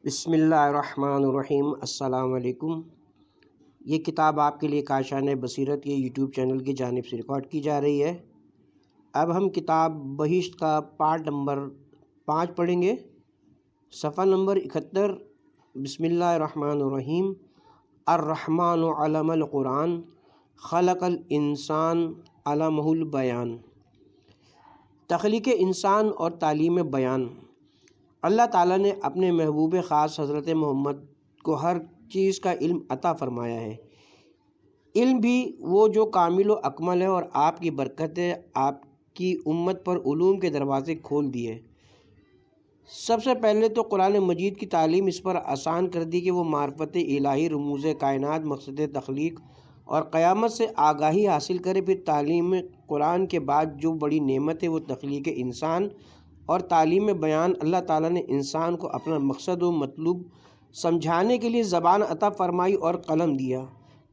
بسم اللہ الرحمن الرحیم۔ السلام علیکم۔ یہ کتاب آپ کے لیے کاشانِ بصیرت کے یوٹیوب چینل کی جانب سے ریکارڈ کی جا رہی ہے۔ اب ہم کتاب بہشت کا پارٹ نمبر 5 پڑھیں گے، صفحہ نمبر 71۔ بسم اللہ الرحمن الرحیم۔ الرحمن علم القرآن خلق الانسان علمہ البیان۔ تخلیق انسان اور تعلیم بیان۔ اللہ تعالیٰ نے اپنے محبوب خاص حضرت محمد کو ہر چیز کا علم عطا فرمایا ہے۔ علم بھی وہ جو کامل و اکمل ہے، اور آپ کی برکت ہے آپ کی امت پر علوم کے دروازے کھول دیے۔ سب سے پہلے تو قرآن مجید کی تعلیم اس پر آسان کر دی کہ وہ معرفت الہی، رموز کائنات، مقصد تخلیق اور قیامت سے آگاہی حاصل کرے۔ پھر تعلیم قرآن کے بعد جو بڑی نعمت ہے وہ تخلیق انسان اور تعلیم بیان۔ اللہ تعالیٰ نے انسان کو اپنا مقصد و مطلوب سمجھانے کے لیے زبان عطا فرمائی اور قلم دیا،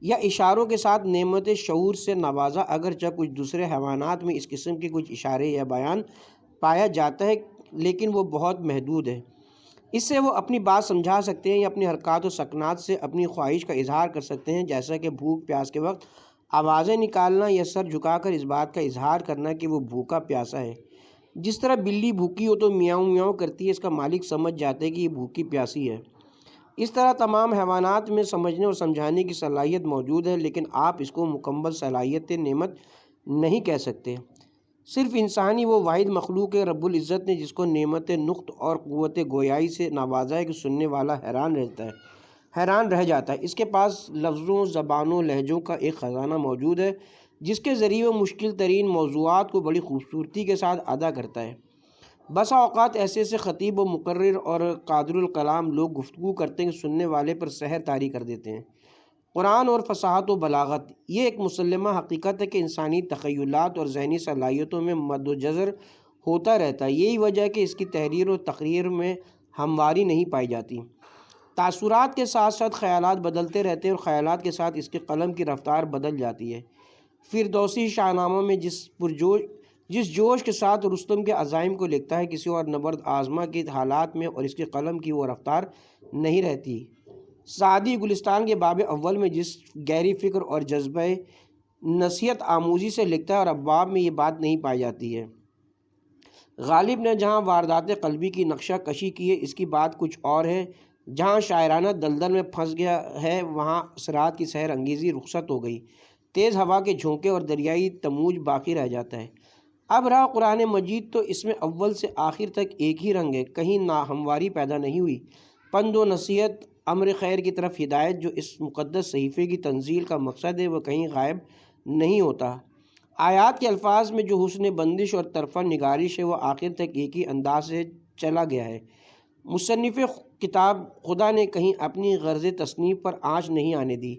یا اشاروں کے ساتھ نعمت شعور سے نوازا۔ اگرچہ کچھ دوسرے حیوانات میں اس قسم کے کچھ اشارے یا بیان پایا جاتا ہے، لیکن وہ بہت محدود ہے۔ اس سے وہ اپنی بات سمجھا سکتے ہیں یا اپنی حرکات و سکنات سے اپنی خواہش کا اظہار کر سکتے ہیں، جیسا کہ بھوک پیاس کے وقت آوازیں نکالنا یا سر جھکا کر اس بات کا اظہار کرنا کہ وہ بھوکا پیاسا ہے۔ جس طرح بلی بھوکی ہو تو میاؤں میاؤں کرتی ہے، اس کا مالک سمجھ جاتا ہے کہ یہ بھوکی پیاسی ہے۔ اس طرح تمام حیوانات میں سمجھنے اور سمجھانے کی صلاحیت موجود ہے، لیکن آپ اس کو مکمل صلاحیت نعمت نہیں کہہ سکتے۔ صرف انسانی وہ واحد مخلوق ہے رب العزت نے جس کو نعمت نطق اور قوت گویائی سے نوازا ہے کہ سننے والا حیران رہ جاتا ہے۔ اس کے پاس لفظوں، زبانوں، لہجوں کا ایک خزانہ موجود ہے جس کے ذریعے وہ مشکل ترین موضوعات کو بڑی خوبصورتی کے ساتھ ادا کرتا ہے۔ بسا اوقات ایسے خطیب و مقرر اور قادر الکلام لوگ گفتگو کرتے ہیں کہ سننے والے پر سحر طاری کر دیتے ہیں۔ قرآن اور فصاحت و بلاغت، یہ ایک مسلمہ حقیقت ہے کہ انسانی تخیلات اور ذہنی صلاحیتوں میں مد و جزر ہوتا رہتا ہے۔ یہی وجہ ہے کہ اس کی تحریر و تقریر میں ہمواری نہیں پائی جاتی۔ تاثرات کے ساتھ ساتھ خیالات بدلتے رہتے ہیں، اور خیالات کے ساتھ اس کے قلم کی رفتار بدل جاتی ہے۔ فردوسی شاہ ناموں میں جس جوش کے ساتھ رستم کے عزائم کو لکھتا ہے، کسی اور نبرد آزما کے حالات میں اور اس کے قلم کی وہ رفتار نہیں رہتی۔ سعدی گلستان کے باب اول میں جس گہری فکر اور جذبہ نصیحت آموزی سے لکھتا ہے، اور ابواب میں یہ بات نہیں پائی جاتی ہے۔ غالب نے جہاں واردات قلبی کی نقشہ کشی کی ہے، اس کی بات کچھ اور ہے۔ جہاں شاعرانہ دلدل میں پھنس گیا ہے، وہاں اسرات کی سحر انگیزی رخصت ہو گئی، تیز ہوا کے جھونکے اور دریائی تموج باقی رہ جاتا ہے۔ اب رہا قرآن مجید، تو اس میں اول سے آخر تک ایک ہی رنگ ہے، کہیں ناہمواری پیدا نہیں ہوئی۔ پند و نصیحت، امر خیر کی طرف ہدایت، جو اس مقدس صحیفے کی تنزیل کا مقصد ہے، وہ کہیں غائب نہیں ہوتا۔ آیات کے الفاظ میں جو حسن بندش اور طرفہ نگارش ہے، وہ آخر تک ایک ہی انداز سے چلا گیا ہے۔ مصنف کتاب خدا نے کہیں اپنی غرض تصنیف پر آنچ نہیں آنے دی،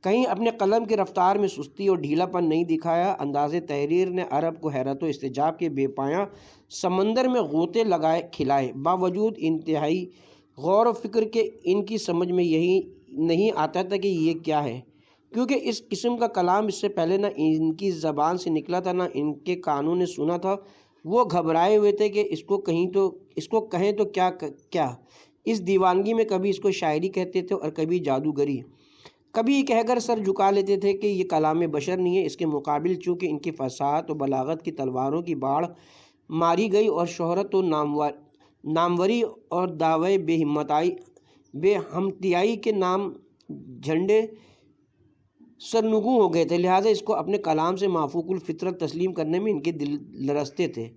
کہیں اپنے قلم کی رفتار میں سستی اور ڈھیلا پن نہیں دکھایا۔ انداز تحریر نے عرب کو حیرت و استعجاب کے بے پایاں سمندر میں غوطے کھلائے۔ باوجود انتہائی غور و فکر کے ان کی سمجھ میں یہی نہیں آتا تھا کہ یہ کیا ہے، کیونکہ اس قسم کا کلام اس سے پہلے نہ ان کی زبان سے نکلا تھا، نہ ان کے کانوں نے سنا تھا۔ وہ گھبرائے ہوئے تھے کہ اس کو کہیں تو کیا۔ اس دیوانگی میں کبھی اس کو شاعری کہتے تھے اور کبھی جادوگری، کبھی یہ کہہ کر سر جھکا لیتے تھے کہ یہ کلام بشر نہیں ہے۔ اس کے مقابل چونکہ ان کی فصاحت و بلاغت کی تلواروں کی باڑھ ماری گئی، اور شہرت و ناموری اور دعوی بے ہمتیائی کے نام جھنڈے سرنگوں ہو گئے تھے، لہٰذا اس کو اپنے کلام سے مافوق الفطرت تسلیم کرنے میں ان کے دل لرزتے تھے۔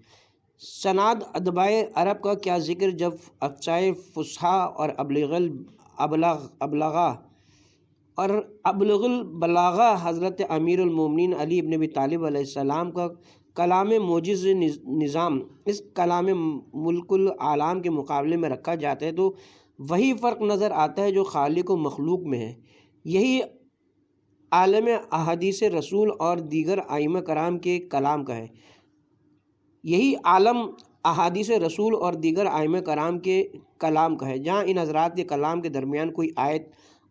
سناد ادبائے عرب کا کیا ذکر، جب افصاح فصحا اور ابلغ البلاغہ حضرت امیر المومنین علی ابن ابی طالب علیہ السلام کا کلام موجز نظام اس کلام ملک العالم کے مقابلے میں رکھا جاتا ہے، تو وہی فرق نظر آتا ہے جو خالق و مخلوق میں ہے۔ یہی عالم احادیث رسول اور دیگر ائمہ کرام کے کلام کا ہے۔ یہی عالم احادیث رسول اور دیگر ائمہ کرام کے کلام کا ہے۔ جہاں ان حضرات کے کلام کے درمیان کوئی آیت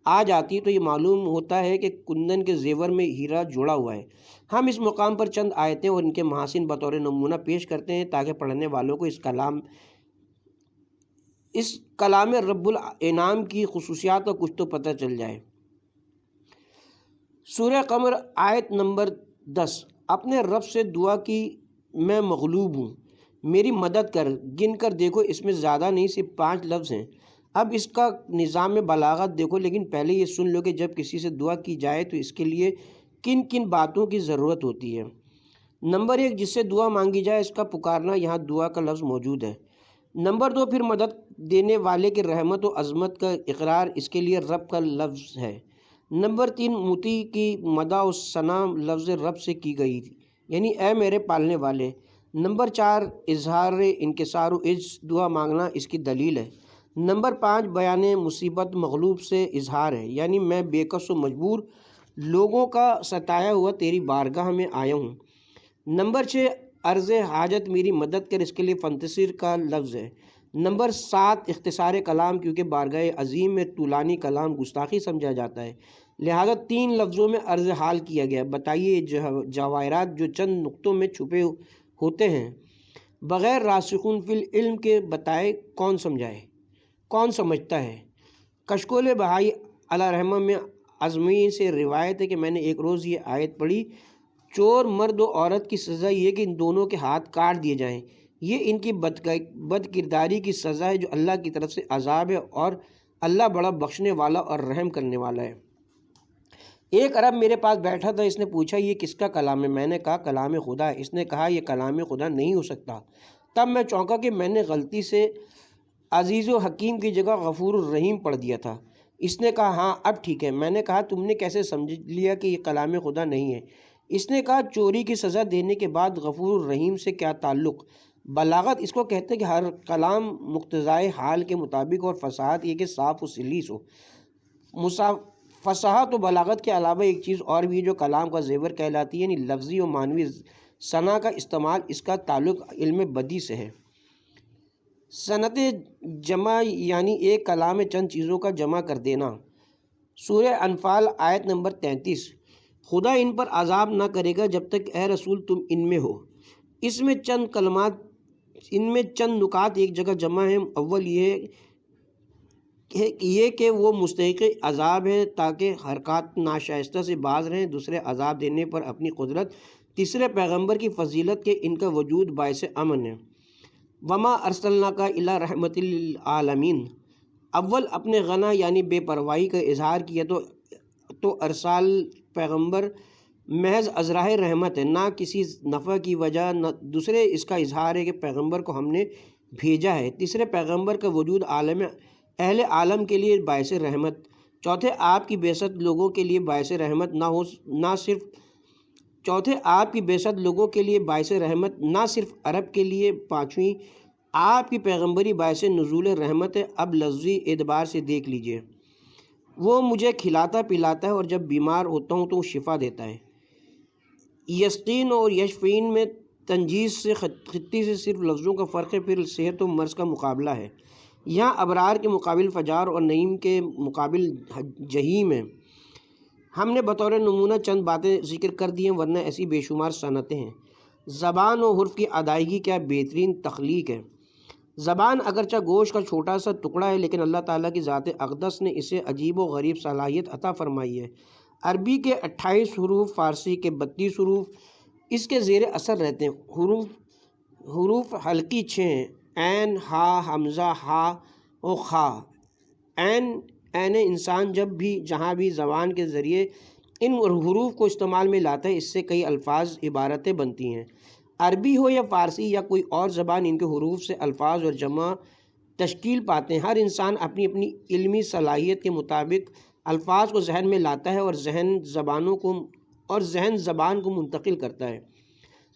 آ جاتی ہے تو یہ معلوم ہوتا ہے کہ کندن کے زیور میں ہیرا جوڑا ہوا ہے۔ ہم اس مقام پر چند آیتیں اور ان کے محاسن بطور نمونہ پیش کرتے ہیں تاکہ پڑھنے والوں کو اس کلام رب الانعام کی خصوصیات کا کچھ تو پتہ چل جائے۔ سورہ قمر آیت نمبر 10، اپنے رب سے دعا کی میں مغلوب ہوں، میری مدد کر۔ گن کر دیکھو، اس میں زیادہ نہیں، صرف 5 لفظ ہیں۔ اب اس کا نظام بلاغت دیکھو، لیکن پہلے یہ سن لو کہ جب کسی سے دعا کی جائے تو اس کے لیے کن کن باتوں کی ضرورت ہوتی ہے۔ نمبر 1، جس سے دعا مانگی جائے اس کا پکارنا، یہاں دعا کا لفظ موجود ہے۔ نمبر 2، پھر مدد دینے والے کی رحمت و عظمت کا اقرار، اس کے لیے رب کا لفظ ہے۔ نمبر 3، مطیع کی مدح و ثنا لفظ رب سے کی گئی، یعنی اے میرے پالنے والے۔ نمبر 4، اظہار انکسار و عجز، دعا مانگنا اس کی دلیل ہے۔ نمبر 5، بیان مصیبت مغلوب سے اظہار ہے، یعنی میں بے کس و مجبور لوگوں کا ستایا ہوا تیری بارگاہ میں آیا ہوں۔ نمبر 6، عرض حاجت، میری مدد کر، اس کے لیے فانتصر کا لفظ ہے۔ نمبر 7، اختصار کلام، کیونکہ بارگاہ عظیم میں طولانی کلام گستاخی سمجھا جاتا ہے، لہذا 3 لفظوں میں عرض حال کیا گیا۔ بتائیے جواہرات جو چند نقطوں میں چھپے ہوتے ہیں، بغیر راسخون فی العلم کے بتائے کون سمجھائے، کون سمجھتا ہے؟ کشکول بہائی علیہ رحمہ میں ازمعی سے روایت ہے کہ میں نے ایک روز یہ آیت پڑھی، چور مرد و عورت کی سزا یہ کہ ان دونوں کے ہاتھ کاٹ دیے جائیں، یہ ان کی بد کرداری کی سزا ہے جو اللہ کی طرف سے عذاب ہے، اور اللہ بڑا بخشنے والا اور رحم کرنے والا ہے۔ ایک عرب میرے پاس بیٹھا تھا، اس نے پوچھا یہ کس کا کلام ہے؟ میں نے کہا کلام خدا ہے۔ اس نے کہا یہ کلام خدا نہیں ہو سکتا۔ تب میں چونکا کہ میں نے غلطی سے عزیز و حکیم کی جگہ غفور الرحیم پڑھ دیا تھا۔ اس نے کہا ہاں اب ٹھیک ہے۔ میں نے کہا تم نے کیسے سمجھ لیا کہ یہ کلام خدا نہیں ہے؟ اس نے کہا چوری کی سزا دینے کے بعد غفور الرحیم سے کیا تعلق؟ بلاغت اس کو کہتے ہیں کہ ہر کلام مقتضائے حال کے مطابق، اور فصاحت یہ کہ صاف و سلیس ہو۔ فصاحت و بلاغت کے علاوہ ایک چیز اور بھی جو کلام کا زیور کہلاتی ہے، یعنی لفظی و معنوی ثنا کا استعمال، اس کا تعلق علم بدیع سے ہے۔ صنعت جمع یعنی ایک کلام میں چند چیزوں کا جمع کر دینا۔ سورہ انفال آیت نمبر 33، خدا ان پر عذاب نہ کرے گا جب تک اے رسول تم ان میں ہو۔ اس میں چند کلمات، ان میں چند نکات ایک جگہ جمع ہیں۔ اول یہ کہ وہ مستحق عذاب ہے تاکہ حرکات ناشائستہ سے باز رہیں، دوسرے عذاب دینے پر اپنی قدرت، تیسرے پیغمبر کی فضیلت کے ان کا وجود باعث امن ہے۔ وما ارسلناک الا رحمۃ للعالمین، اول اپنے غنا یعنی بے پرواہی کا اظہار کیا تو ارسال پیغمبر محض ازراہ رحمت ہے، نہ کسی نفع کی وجہ، نہ دوسرے اس کا اظہار ہے کہ پیغمبر کو ہم نے بھیجا ہے، تیسرے پیغمبر کا وجود اہل عالم کے لیے باعث رحمت، چوتھے آپ کی بعثت لوگوں کے لیے باعث رحمت نہ صرف عرب کے لیے، پانچویں آپ کی پیغمبری باعث نزول رحمت ہے۔ اب لفظی اعتبار سے دیکھ لیجئے، وہ مجھے کھلاتا پلاتا ہے اور جب بیمار ہوتا ہوں تو وہ شفا دیتا ہے۔ یسقین اور یشفین میں تنجیز سے خطی سے صرف لفظوں کا فرق ہے، پھر صحت و مرض کا مقابلہ ہے۔ یہاں ابرار کے مقابل فجار اور نعیم کے مقابل جہیم ہے۔ ہم نے بطور نمونہ چند باتیں ذکر کر دی ہیں، ورنہ ایسی بے شمار صنعتیں ہیں۔ زبان و حرف کی ادائیگی کیا بہترین تخلیق ہے۔ زبان اگرچہ گوشت کا چھوٹا سا ٹکڑا ہے، لیکن اللہ تعالیٰ کی ذات اقدس نے اسے عجیب و غریب صلاحیت عطا فرمائی ہے۔ عربی کے 28 حروف، فارسی کے 32 حروف اس کے زیر اثر رہتے ہیں۔ حروف حلقی 6 ہیں، عین، ہا، حمزہ، ہا و خا۔ عین انسان جب بھی جہاں بھی زبان کے ذریعے ان حروف کو استعمال میں لاتا ہے، اس سے کئی الفاظ عبارتیں بنتی ہیں۔ عربی ہو یا فارسی یا کوئی اور زبان، ان کے حروف سے الفاظ اور جمع تشکیل پاتے ہیں۔ ہر انسان اپنی اپنی علمی صلاحیت کے مطابق الفاظ کو ذہن میں لاتا ہے اور ذہن زبان کو منتقل کرتا ہے۔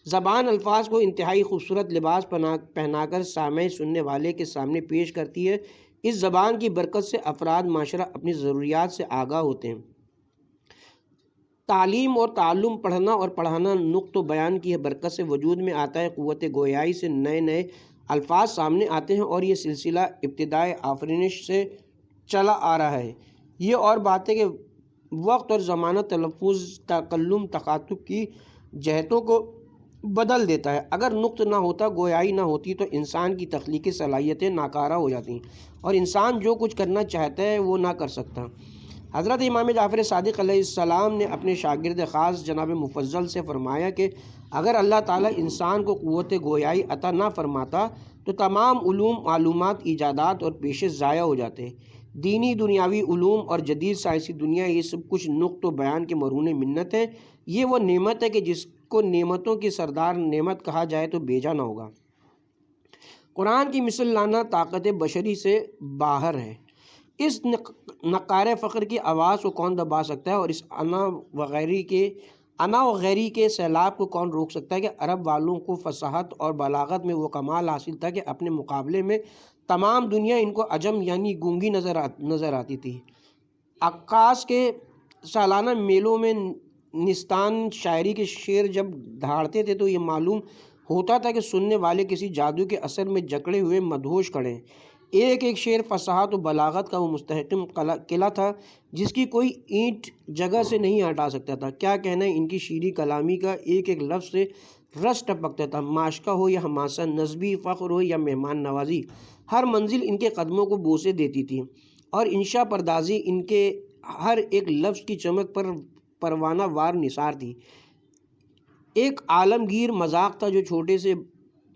زبان الفاظ کو انتہائی خوبصورت لباس پہنا کر سامع سننے والے کے سامنے پیش کرتی ہے۔ اس زبان کی برکت سے افراد معاشرہ اپنی ضروریات سے آگاہ ہوتے ہیں۔ تعلیم اور تعلم، پڑھنا اور پڑھانا نطق و بیان کی برکت سے وجود میں آتا ہے۔ قوت گویائی سے نئے نئے الفاظ سامنے آتے ہیں اور یہ سلسلہ ابتدائے آفرینش سے چلا آ رہا ہے۔ یہ اور بات ہے کہ وقت اور زمانہ، تلفظ، تکلم، تخاطب کی جہتوں کو بدل دیتا ہے۔ اگر نقط نہ ہوتا، گویائی نہ ہوتی، تو انسان کی تخلیقی صلاحیتیں ناکارہ ہو جاتی اور انسان جو کچھ کرنا چاہتا ہے وہ نہ کر سکتا۔ حضرت امام جعفر صادق علیہ السلام نے اپنے شاگرد خاص جناب مفضل سے فرمایا کہ اگر اللہ تعالیٰ انسان کو قوت گویائی عطا نہ فرماتا تو تمام علوم، معلومات، ایجادات اور پیشے ضائع ہو جاتے۔ دینی، دنیاوی علوم اور جدید سائنسی دنیا، یہ سب کچھ نقط و بیان کے مرہون منت ہے۔ یہ وہ نعمت ہے کہ جس کو نعمتوں کی سردار نعمت کہا جائے تو بیجا نہ ہوگا۔ قرآن کی مثل لانا طاقت بشری سے باہر ہے۔ اس نقار فخر کی آواز کو کون دبا سکتا ہے، اور اس انا و غیری کے سیلاب کو کون روک سکتا ہے کہ عرب والوں کو فصاحت اور بلاغت میں وہ کمال حاصل تھا کہ اپنے مقابلے میں تمام دنیا ان کو عجم یعنی گونگی نظر آتی تھی۔ عکاس کے سالانہ میلوں میں نستان شاعری کے شعر جب دھاڑتے تھے تو یہ معلوم ہوتا تھا کہ سننے والے کسی جادو کے اثر میں جکڑے ہوئے مدہوش کھڑے ہیں۔ ایک ایک شعر فصاحت و بلاغت کا وہ مستحکم قلعہ تھا جس کی کوئی اینٹ جگہ سے نہیں ہٹا سکتا تھا۔ کیا کہنا ہے ان کی شیریں کلامی کا، ایک ایک لفظ سے رس ٹپکتا تھا۔ معاشقہ ہو یا حماسہ، نسبی فخر ہو یا مہمان نوازی، ہر منزل ان کے قدموں کو بوسے دیتی تھی، اور انشا پردازی ان کے ہر ایک لفظ کی چمک پر پروانہ وار نثار تھی۔ ایک عالمگیر مذاق تھا جو چھوٹے سے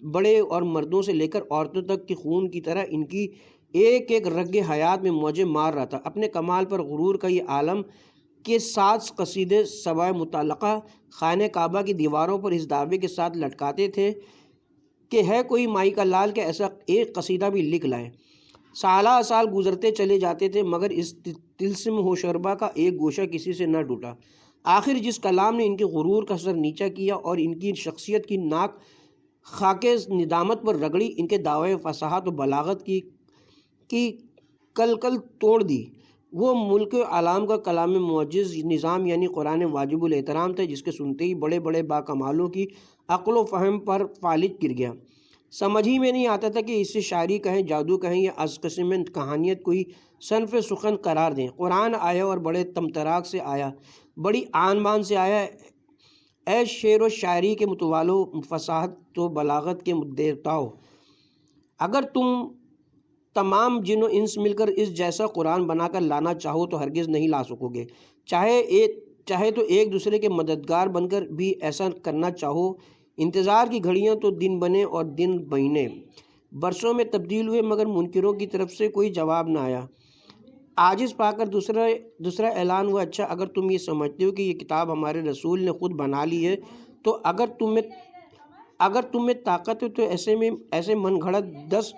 بڑے اور مردوں سے لے کر عورتوں تک کے خون کی طرح ان کی ایک ایک رگ حیات میں موجیں مار رہا تھا۔ اپنے کمال پر غرور کا یہ عالم کے 7 قصیدے سبع متعلقہ خانہ کعبہ کی دیواروں پر اس دعوے کے ساتھ لٹکاتے تھے کہ ہے کوئی مائی کا لال کہ ایسا ایک قصیدہ بھی لکھ لائے۔ سالہ سال گزرتے چلے جاتے تھے مگر اس طلسم و شربہ کا ایک گوشہ کسی سے نہ ٹوٹا۔ آخر جس کلام نے ان کے غرور کا سر نیچا کیا اور ان کی شخصیت کی ناک خاک ندامت پر رگڑی، ان کے دعوے فصاحت و بلاغت کی کل توڑ دی، وہ ملک عالم کا کلام معجز نظام یعنی قرآن واجب الاحترام تھا، جس کے سنتے ہی بڑے بڑے باکمالوں کی عقل و فہم پر فالج گر گیا۔ سمجھ ہی میں نہیں آتا تھا کہ اسے شاعری کہیں، جادو کہیں یا از قسم کہانیت کوئی صنف سخن قرار دیں۔ قرآن آیا اور بڑے تمطراق سے آیا، بڑی آن بان سے آیا۔ اے شعر و شاعری کے متوالو، فصاحت و بلاغت کے دیوتاؤ، اگر تم تمام جن و انس مل کر اس جیسا قرآن بنا کر لانا چاہو تو ہرگز نہیں لا سکو گے، چاہے تو ایک دوسرے کے مددگار بن کر بھی ایسا کرنا چاہو۔ انتظار کی گھڑیاں تو دن بنے اور دن مہینے برسوں میں تبدیل ہوئے مگر منکروں کی طرف سے کوئی جواب نہ آیا۔ عاجز پا کر دوسرا اعلان ہوا، اچھا اگر تم یہ سمجھتے ہو کہ یہ کتاب ہمارے رسول نے خود بنا لی ہے تو اگر تم میں طاقت ہے تو ایسے من گھڑت 10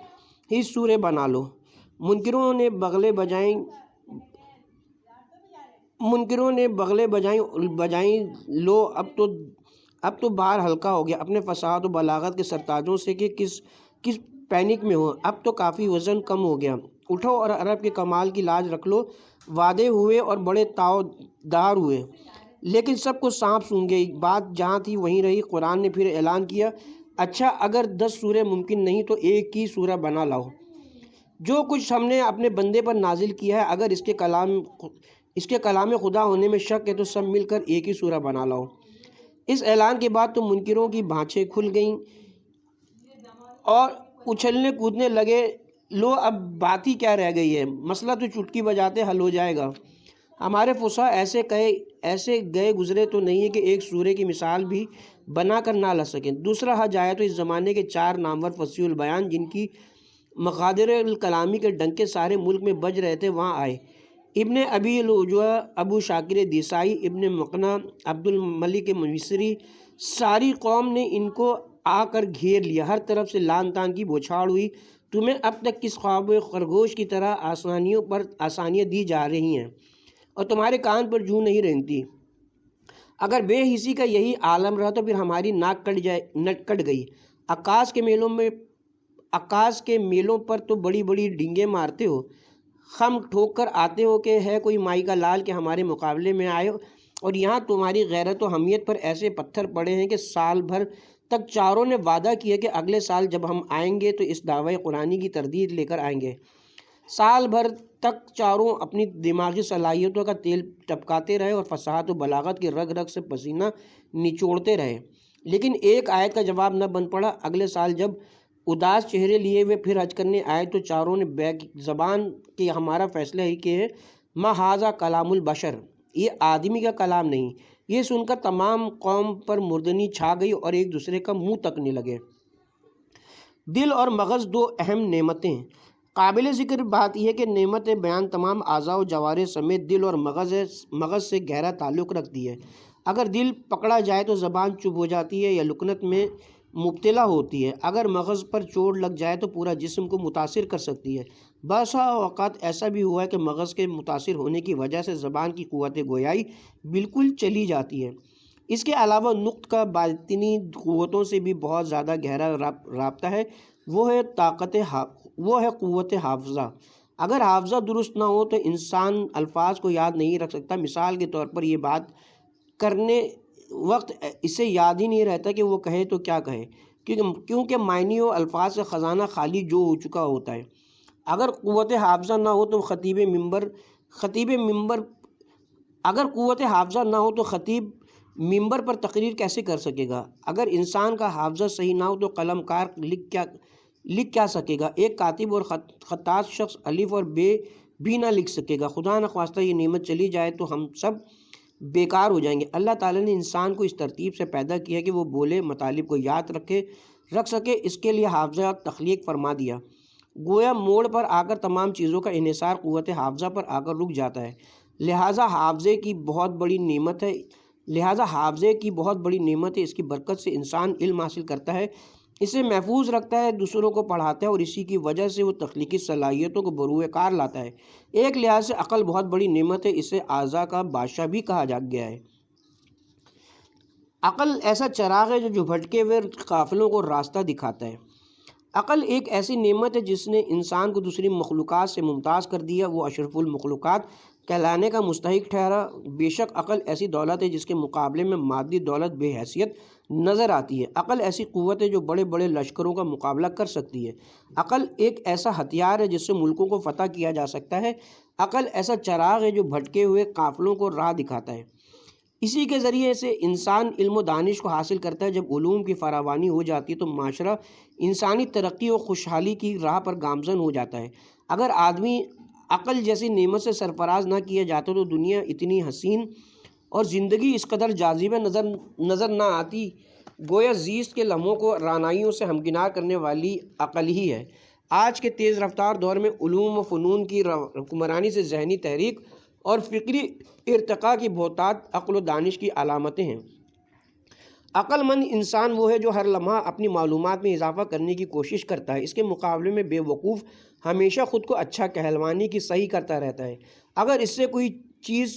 ہی سورے بنا لو۔ منکروں نے بغلے بجائیں لو، اب تو بار ہلکا ہو گیا اپنے فصاحت و بلاغت کے سرتاجوں سے کہ کس پینک میں ہو، اب تو کافی وزن کم ہو گیا، اٹھو اور عرب کے کمال کی لاج رکھ لو۔ وعدے ہوئے اور بڑے تاؤ دار ہوئے لیکن سب کو سانپ سونگھ گئی، بات جہاں تھی وہیں رہی۔ قرآن نے پھر اعلان کیا، اچھا اگر 10 سورے ممکن نہیں تو ایک ہی سورہ بنا لاؤ۔ جو کچھ ہم نے اپنے بندے پر نازل کیا ہے اگر اس کے کلام خدا ہونے میں شک ہے تو سب مل کر ایک ہی سورہ بنا لاؤ۔ اس اعلان کے بعد تو منکروں کی بھانچیں کھل گئیں اور اچھلنے کودنے لگے، لو اب بات ہی کیا رہ گئی ہے، مسئلہ تو چٹکی بجاتے حل ہو جائے گا۔ ہمارے فصحاء ایسے گئے گزرے تو نہیں ہے کہ ایک سورے کی مثال بھی بنا کر نہ لا سکیں۔ دوسرا حج آیا تو اس زمانے کے 4 نامور فصیح البیان جن کی مقادر الکلامی کے ڈنکے سارے ملک میں بج رہے تھے وہاں آئے۔ ابن ابی العجوہ، ابو شاکر دیسائی، ابن مقنع، عبد الملک مصری، ساری قوم نے ان کو آ کر گھیر لیا، ہر طرف سے لان تان کی بوچھاڑ ہوئی۔ تمہیں اب تک کس خواب خرگوش کی طرح آسانیوں پر آسانیاں دی جا رہی ہیں اور تمہارے کان پر جوں نہیں رینگتی۔ اگر بے حسی کا یہی عالم رہا تو پھر ہماری ناک کٹ گئی۔ عکاس کے میلوں پر تو بڑی بڑی ڈینگیں مارتے ہو، خم ٹھوک کر آتے ہو کہ ہے کوئی مائی کا لال کہ ہمارے مقابلے میں آئے، اور یہاں تمہاری غیرت و حمیت پر ایسے پتھر پڑے ہیں کہ سال بھر تک چاروں نے وعدہ کیا کہ اگلے سال جب ہم آئیں گے تو اس دعوے قرآنی کی تردید لے کر آئیں گے۔ سال بھر تک چاروں اپنی دماغی صلاحیتوں کا تیل ٹپکاتے رہے اور فصاحت و بلاغت کی رگ رگ سے پسینہ نچوڑتے رہے۔ لیکن ایک آیت کا جواب نہ بن پڑا۔ اگلے سال جب اداس چہرے لیے ہوئے پھر حج کرنے آئے تو چاروں نے بیک زبان کہ ہمارا فیصلہ ہی کہ ما ھذا کلام البشر، یہ آدمی کا کلام نہیں۔ یہ سن کر تمام قوم پر مردنی چھا گئی اور ایک دوسرے کا منہ تکنے لگے۔ دل اور مغز دو اہم نعمتیں ہیں۔ قابل ذکر بات یہ ہے کہ نعمت بیان تمام اعضاء و جوارح سمیت دل اور مغز سے گہرا تعلق رکھتی ہے۔ اگر دل پکڑا جائے تو زبان چپ ہو جاتی ہے یا لکنت میں مبتلا ہوتی ہے۔ اگر مغز پر چوٹ لگ جائے تو پورا جسم کو متاثر کر سکتی ہے۔ بسا اوقات ایسا بھی ہوا ہے کہ مغز کے متاثر ہونے کی وجہ سے زبان کی قوت گویائی بالکل چلی جاتی ہے۔ اس کے علاوہ نطق کا باطنی قوتوں سے بھی بہت زیادہ گہرا رابطہ ہے، وہ ہے قوت حافظہ۔ اگر حافظہ درست نہ ہو تو انسان الفاظ کو یاد نہیں رکھ سکتا۔ مثال کے طور پر یہ بات کرنے وقت اسے یاد ہی نہیں رہتا کہ وہ کہے تو کیا کہے، کیونکہ معنی و الفاظ سے خزانہ خالی جو ہو چکا ہوتا ہے۔ اگر قوت حافظہ نہ ہو تو خطیب ممبر پر تقریر کیسے کر سکے گا؟ اگر انسان کا حافظہ صحیح نہ ہو تو قلم کار لکھ کیا سکے گا؟ ایک کاتب اور خطاط شخص الف اور بے بھی نہ لکھ سکے گا۔ خدا نخواستہ یہ نعمت چلی جائے تو ہم سب بیکار ہو جائیں گے۔ اللہ تعالیٰ نے انسان کو اس ترتیب سے پیدا کیا کہ وہ بولے، مطالب کو یاد رکھ سکے، اس کے لیے حافظہ تخلیق فرما دیا۔ گویا موڑ پر آ کر تمام چیزوں کا انحصار قوت حافظہ پر آ کر رک جاتا ہے۔ لہٰذا حافظے کی بہت بڑی نعمت ہے۔ اس کی برکت سے انسان علم حاصل کرتا ہے، اسے محفوظ رکھتا ہے، دوسروں کو پڑھاتا ہے اور اسی کی وجہ سے وہ تخلیقی صلاحیتوں کو بروئے کار لاتا ہے۔ ایک لحاظ سے عقل بہت بڑی نعمت ہے، اسے اعضاء کا بادشاہ بھی کہا گیا ہے۔ عقل ایسا چراغ ہے جو بھٹکے ہوئے قافلوں کو راستہ دکھاتا ہے۔ عقل ایک ایسی نعمت ہے جس نے انسان کو دوسری مخلوقات سے ممتاز کر دیا، وہ اشرف المخلوقات کہلانے کا مستحق ٹھہرا۔ بے شک عقل ایسی دولت ہے جس کے مقابلے میں مادی دولت بے حیثیت نظر آتی ہے۔ عقل ایسی قوت ہے جو بڑے بڑے لشکروں کا مقابلہ کر سکتی ہے۔ عقل ایک ایسا ہتھیار ہے جس سے ملکوں کو فتح کیا جا سکتا ہے۔ عقل ایسا چراغ ہے جو بھٹکے ہوئے قافلوں کو راہ دکھاتا ہے۔ اسی کے ذریعے سے انسان علم و دانش کو حاصل کرتا ہے۔ جب علوم کی فراوانی ہو جاتی ہے تو معاشرہ انسانی ترقی و خوشحالی کی راہ پر گامزن ہو جاتا ہے۔ اگر آدمی عقل جیسی نعمت سے سرفراز نہ کیا جاتا تو دنیا اتنی حسین اور زندگی اس قدر جاذبہ نظر نہ آتی۔ گویا زیست کے لمحوں کو رعنائیوں سے ہمکنار کرنے والی عقل ہی ہے۔ آج کے تیز رفتار دور میں علوم و فنون کی حکمرانی سے ذہنی تحریک اور فکری ارتقاء کی بہتات عقل و دانش کی علامتیں ہیں۔ عقل مند انسان وہ ہے جو ہر لمحہ اپنی معلومات میں اضافہ کرنے کی کوشش کرتا ہے۔ اس کے مقابلے میں بے وقوف ہمیشہ خود کو اچھا کہلوانے کی صحیح کرتا رہتا ہے۔ اگر اس سے کوئی چیز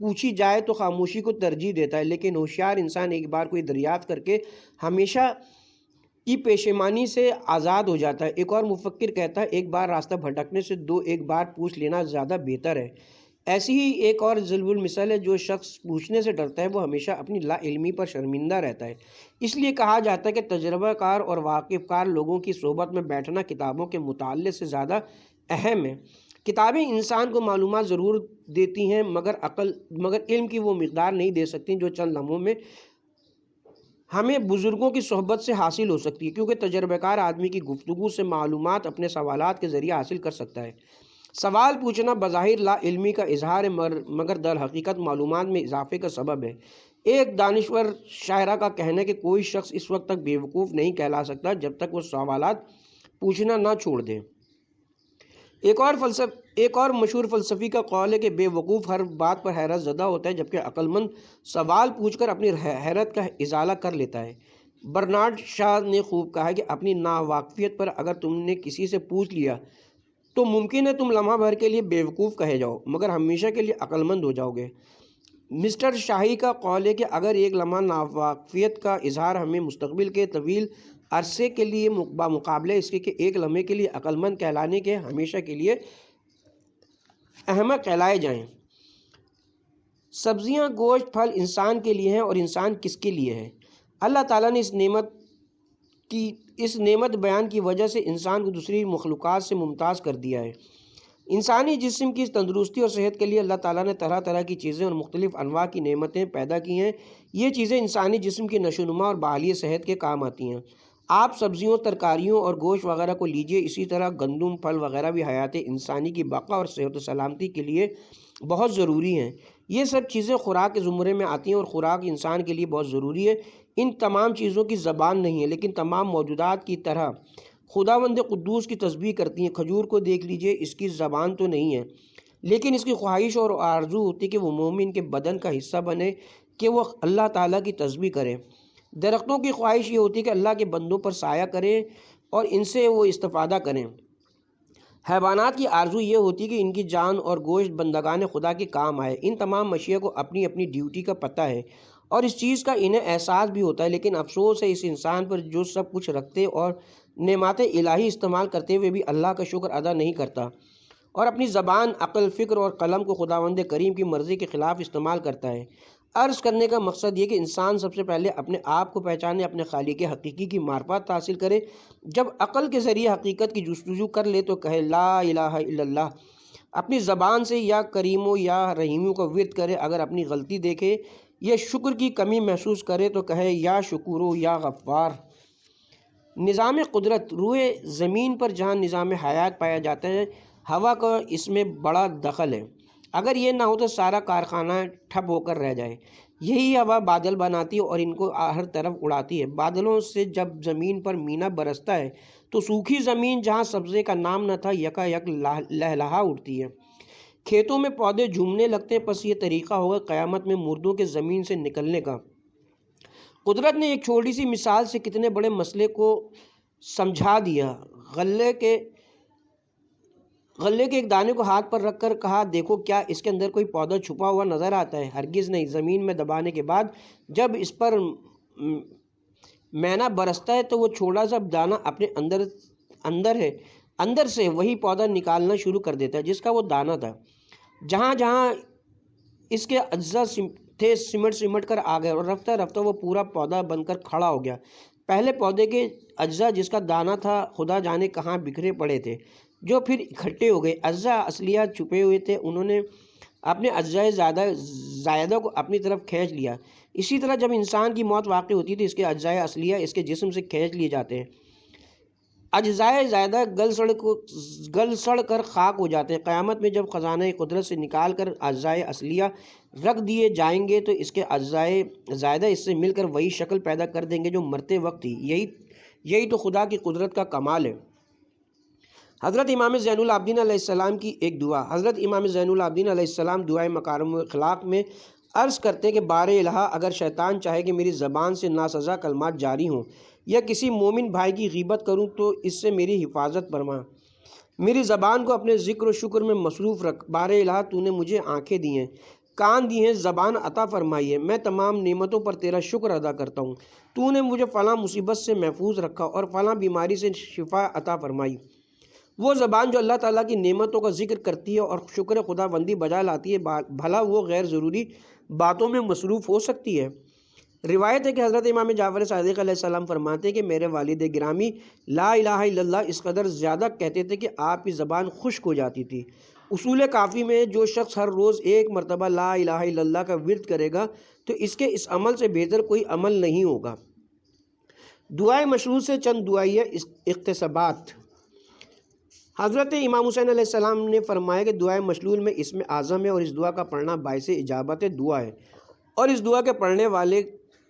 پوچھی جائے تو خاموشی کو ترجیح دیتا ہے، لیکن ہوشیار انسان ایک بار کوئی دریافت کر کے ہمیشہ کی پشیمانی سے آزاد ہو جاتا ہے۔ ایک اور مفکر کہتا ہے، ایک بار راستہ بھٹکنے سے ایک بار پوچھ لینا زیادہ بہتر ہے۔ ایسی ہی ایک اور ضرب المثل ہے، جو شخص پوچھنے سے ڈرتا ہے وہ ہمیشہ اپنی لا علمی پر شرمندہ رہتا ہے۔ اس لیے کہا جاتا ہے کہ تجربہ کار اور واقف کار لوگوں کی صحبت میں بیٹھنا کتابوں کے مطالعے سے زیادہ اہم ہے۔ کتابیں انسان کو معلومات ضرور دیتی ہیں مگر علم کی وہ مقدار نہیں دے سکتی جو چند لمحوں میں ہمیں بزرگوں کی صحبت سے حاصل ہو سکتی ہے، کیونکہ تجربہ کار آدمی کی گفتگو سے معلومات اپنے سوالات کے ذریعے حاصل کر سکتا ہے۔ سوال پوچھنا بظاہر لا علمی کا اظہار ہے مگر در حقیقت معلومات میں اضافے کا سبب ہے۔ ایک دانشور شاعرہ کا کہنا ہے کہ کوئی شخص اس وقت تک بیوقوف نہیں کہلا سکتا جب تک وہ سوالات پوچھنا نہ چھوڑ دے۔ ایک اور مشہور فلسفی کا قول ہے کہ بے وقوف ہر بات پر حیرت زدہ ہوتا ہے جبکہ عقل مند سوال پوچھ کر اپنی حیرت کا ازالہ کر لیتا ہے۔ برنارڈ شاہ نے خوب کہا ہے کہ اپنی ناواقفیت پر اگر تم نے کسی سے پوچھ لیا تو ممکن ہے تم لمحہ بھر کے لیے بیوقوف کہے جاؤ مگر ہمیشہ کے لیے عقل مند ہو جاؤ گے۔ مسٹر شاہی کا قول ہے کہ اگر ایک لمحہ ناواقفیت کا اظہار ہمیں مستقبل کے طویل عرصے کے لیے بمقابلہ اس کے کہ ایک لمحے کے لیے عقل مند کہلانے کے ہمیشہ کے لیے احمق کہلائے جائیں۔ سبزیاں، گوشت، پھل انسان کے لیے ہیں اور انسان کس کے لیے ہے؟ اللہ تعالیٰ نے اس نعمت بیان کی وجہ سے انسان کو دوسری مخلوقات سے ممتاز کر دیا ہے۔ انسانی جسم کی تندرستی اور صحت کے لیے اللہ تعالیٰ نے طرح طرح کی چیزیں اور مختلف انواع کی نعمتیں پیدا کی ہیں۔ یہ چیزیں انسانی جسم کی نشو و نما اور بحالی صحت کے کام آتی ہیں۔ آپ سبزیوں، ترکاریوں اور گوشت وغیرہ کو لیجئے، اسی طرح گندم، پھل وغیرہ بھی حیات انسانی کی بقا اور صحت و سلامتی کے لیے بہت ضروری ہیں۔ یہ سب چیزیں خوراک کے زمرے میں آتی ہیں اور خوراک انسان کے لیے بہت ضروری ہے۔ ان تمام چیزوں کی زبان نہیں ہے، لیکن تمام موجودات کی طرح خداوند قدوس کی تسبیح کرتی ہیں۔ کھجور کو دیکھ لیجئے، اس کی زبان تو نہیں ہے، لیکن اس کی خواہش اور آرزو ہوتی ہے کہ وہ مومن کے بدن کا حصہ بنے، کہ وہ اللہ تعالیٰ کی تسبیح کرے۔ درختوں کی خواہش یہ ہوتی ہے کہ اللہ کے بندوں پر سایہ کریں اور ان سے وہ استفادہ کریں۔ حیوانات کی آرزو یہ ہوتی ہے کہ ان کی جان اور گوشت بندگان خدا کے کام آئے۔ ان تمام مشیہ کو اپنی اپنی ڈیوٹی کا پتہ ہے اور اس چیز کا انہیں احساس بھی ہوتا ہے، لیکن افسوس ہے اس انسان پر جو سب کچھ رکھتے اور نعمات الہی استعمال کرتے ہوئے بھی اللہ کا شکر ادا نہیں کرتا اور اپنی زبان، عقل، فکر اور قلم کو خداوند کریم کی مرضی کے خلاف استعمال کرتا ہے۔ عرض کرنے کا مقصد یہ کہ انسان سب سے پہلے اپنے آپ کو پہچانے، اپنے خالق حقیقی کی معرفت حاصل کرے۔ جب عقل کے ذریعے حقیقت کی جستجو کر لے تو کہے لا الہ الا اللہ، اپنی زبان سے یا کریمو یا رحیمو کا ورد کرے۔ اگر اپنی غلطی دیکھے یا شکر کی کمی محسوس کرے تو کہے یا شکورو یا غفار۔ نظام قدرت، روح زمین پر جہاں نظام حیات پایا جاتا ہے، ہوا کا اس میں بڑا دخل ہے۔ اگر یہ نہ ہو تو سارا کارخانہ ٹھپ ہو کر رہ جائے۔ یہی ہوا بادل بناتی ہے اور ان کو ہر طرف اڑاتی ہے۔ بادلوں سے جب زمین پر مینا برستا ہے تو سوکھی زمین جہاں سبزے کا نام نہ تھا یکا یک لہلہا اٹھتی ہے۔ کھیتوں میں پودے جھومنے لگتے ہیں۔ پس یہ طریقہ ہوگا قیامت میں مردوں کے زمین سے نکلنے کا۔ قدرت نے ایک چھوٹی سی مثال سے کتنے بڑے مسئلے کو سمجھا دیا۔ غلے کے ایک دانے کو ہاتھ پر رکھ کر کہا دیکھو کیا اس کے اندر کوئی پودا چھپا ہوا نظر آتا ہے؟ ہرگز نہیں۔ زمین میں دبانے کے بعد جب اس پر مینا برستا ہے تو وہ چھوٹا سا دانہ اپنے اندر سے وہی پودا نکالنا شروع کر دیتا ہے جس کا وہ دانہ تھا۔ جہاں جہاں اس کے اجزاء تھے سمٹ کر آ گئے اور رفتہ رفتہ وہ پورا پودا بن کر کھڑا ہو گیا۔ پہلے پودے کے اجزاء جس کا دانہ تھا خدا جانے کہاں بکھرے پڑے تھے، جو پھر اکٹھے ہو گئے۔ اجزاء اصلیہ چھپے ہوئے تھے، انہوں نے اپنے اجزاء زائدہ کو اپنی طرف کھینچ لیا۔ اسی طرح جب انسان کی موت واقع ہوتی تھی، اس کے اجزاء اصلیہ اس کے جسم سے کھینچ لیے جاتے ہیں۔ اجزاء زائدہ گل سڑ کر خاک ہو جاتے ہیں۔ قیامت میں جب خزانہ قدرت سے نکال کر اجزاء اصلیہ رکھ دیے جائیں گے تو اس کے اجزاء زائدہ اس سے مل کر وہی شکل پیدا کر دیں گے جو مرتے وقت تھی۔ یہی تو خدا کی قدرت کا کمال ہے۔ حضرت امام زین العابدین علیہ السلام کی ایک دعا۔ حضرت امام زین العابدین علیہ السلام دعائے مکارم اخلاق میں عرض کرتے ہیں کہ بار الہ، اگر شیطان چاہے کہ میری زبان سے ناسزا کلمات جاری ہوں یا کسی مومن بھائی کی غیبت کروں تو اس سے میری حفاظت فرما۔ میری زبان کو اپنے ذکر و شکر میں مصروف رکھ۔ بار الہ، تو نے مجھے آنکھیں دی ہیں، کان دی ہیں، زبان عطا فرمائی ہے۔ میں تمام نعمتوں پر تیرا شکر ادا کرتا ہوں۔ تو نے مجھے فلاں مصیبت سے محفوظ رکھا اور فلاں بیماری سے شفا عطا فرمائی۔ وہ زبان جو اللہ تعالیٰ کی نعمتوں کا ذکر کرتی ہے اور شکر خدا بندی بجا لاتی ہے، بھلا وہ غیر ضروری باتوں میں مصروف ہو سکتی ہے؟ روایت ہے کہ حضرت امام جعفر صادق علیہ السلام فرماتے ہیں کہ میرے والد گرامی لا الہ الا اللہ اس قدر زیادہ کہتے تھے کہ آپ کی زبان خشک ہو جاتی تھی۔ اصول کافی میں جو شخص ہر روز ایک مرتبہ لا الہ الا اللہ کا ورد کرے گا تو اس کے اس عمل سے بہتر کوئی عمل نہیں ہوگا۔ دعائے مشروع سے چند دعائیہ اقتباسات۔ حضرت امام حسین علیہ السلام نے فرمایا کہ دعائے مشلول میں اسم اعظم ہے اور اس دعا کا پڑھنا باعث اجابت دعا ہے، اور اس دعا کے پڑھنے والے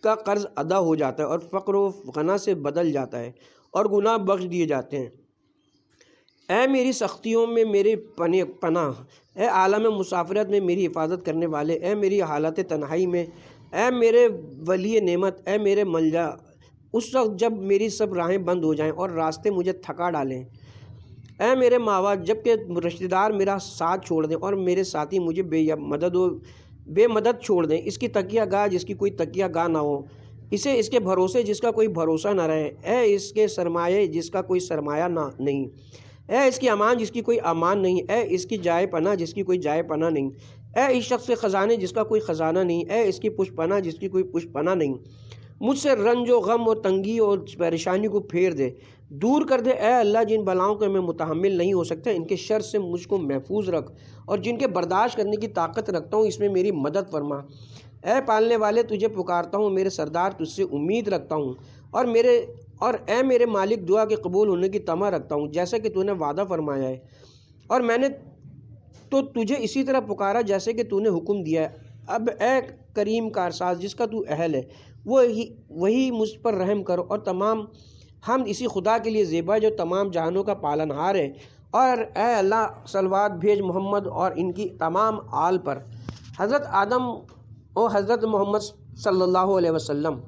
کا قرض ادا ہو جاتا ہے اور فقر و غنا سے بدل جاتا ہے اور گناہ بخش دیے جاتے ہیں۔ اے میری سختیوں میں میری پناہ، اے عالم مسافرت میں میری حفاظت کرنے والے، اے میری حالت تنہائی میں، اے میرے ولی نعمت، اے میرے ملجا، اس وقت جب میری سب راہیں بند ہو جائیں اور راستے مجھے تھکا ڈالیں، اے میرے ماوا جب کہ رشتہ دار میرا ساتھ چھوڑ دیں اور میرے ساتھی مجھے بے مدد چھوڑ دیں۔ اس کی تکیہ گاہ جس کی کوئی تکیہ گاہ نہ ہو، اسے اس کے بھروسے جس کا کوئی بھروسہ نہ رہے، اے اس کے سرمایہ جس کا کوئی سرمایہ نہیں، اے اس کی امان جس کی کوئی امان نہیں، اے اس کی جائے پناہ جس کی کوئی جائے پناہ نہیں، اے اس شخص کے خزانے جس کا کوئی خزانہ نہیں، اے اس کی پشت پناہ جس کی کوئی پشت پناہ نہیں۔ مجھ سے رنج و غم و تنگی اور پریشانی کو پھیر دے، دور کر دے اے اللہ جن بلاؤں کو میں متحمل نہیں ہو سکتا، ان کے شر سے مجھ کو محفوظ رکھ، اور جن کے برداشت کرنے کی طاقت رکھتا ہوں اس میں میری مدد فرما۔ اے پالنے والے تجھے پکارتا ہوں، میرے سردار تجھ سے امید رکھتا ہوں، اور اے میرے مالک دعا کے قبول ہونے کی طمع رکھتا ہوں، جیسا کہ تو نے وعدہ فرمایا ہے، اور میں نے تو تجھے اسی طرح پکارا جیسے کہ تو نے حکم دیا ہے۔ اب اے کریم کارساز جس کا تو اہل ہے، وہی مجھ پر رحم کرو، اور تمام حمد اسی خدا کے لیے زیبا ہے جو تمام جہانوں کا پالنہار ہے۔ اور اے اللہ صلوات بھیج محمد اور ان کی تمام آل پر، حضرت آدم اور حضرت محمد صلی اللہ علیہ وسلم۔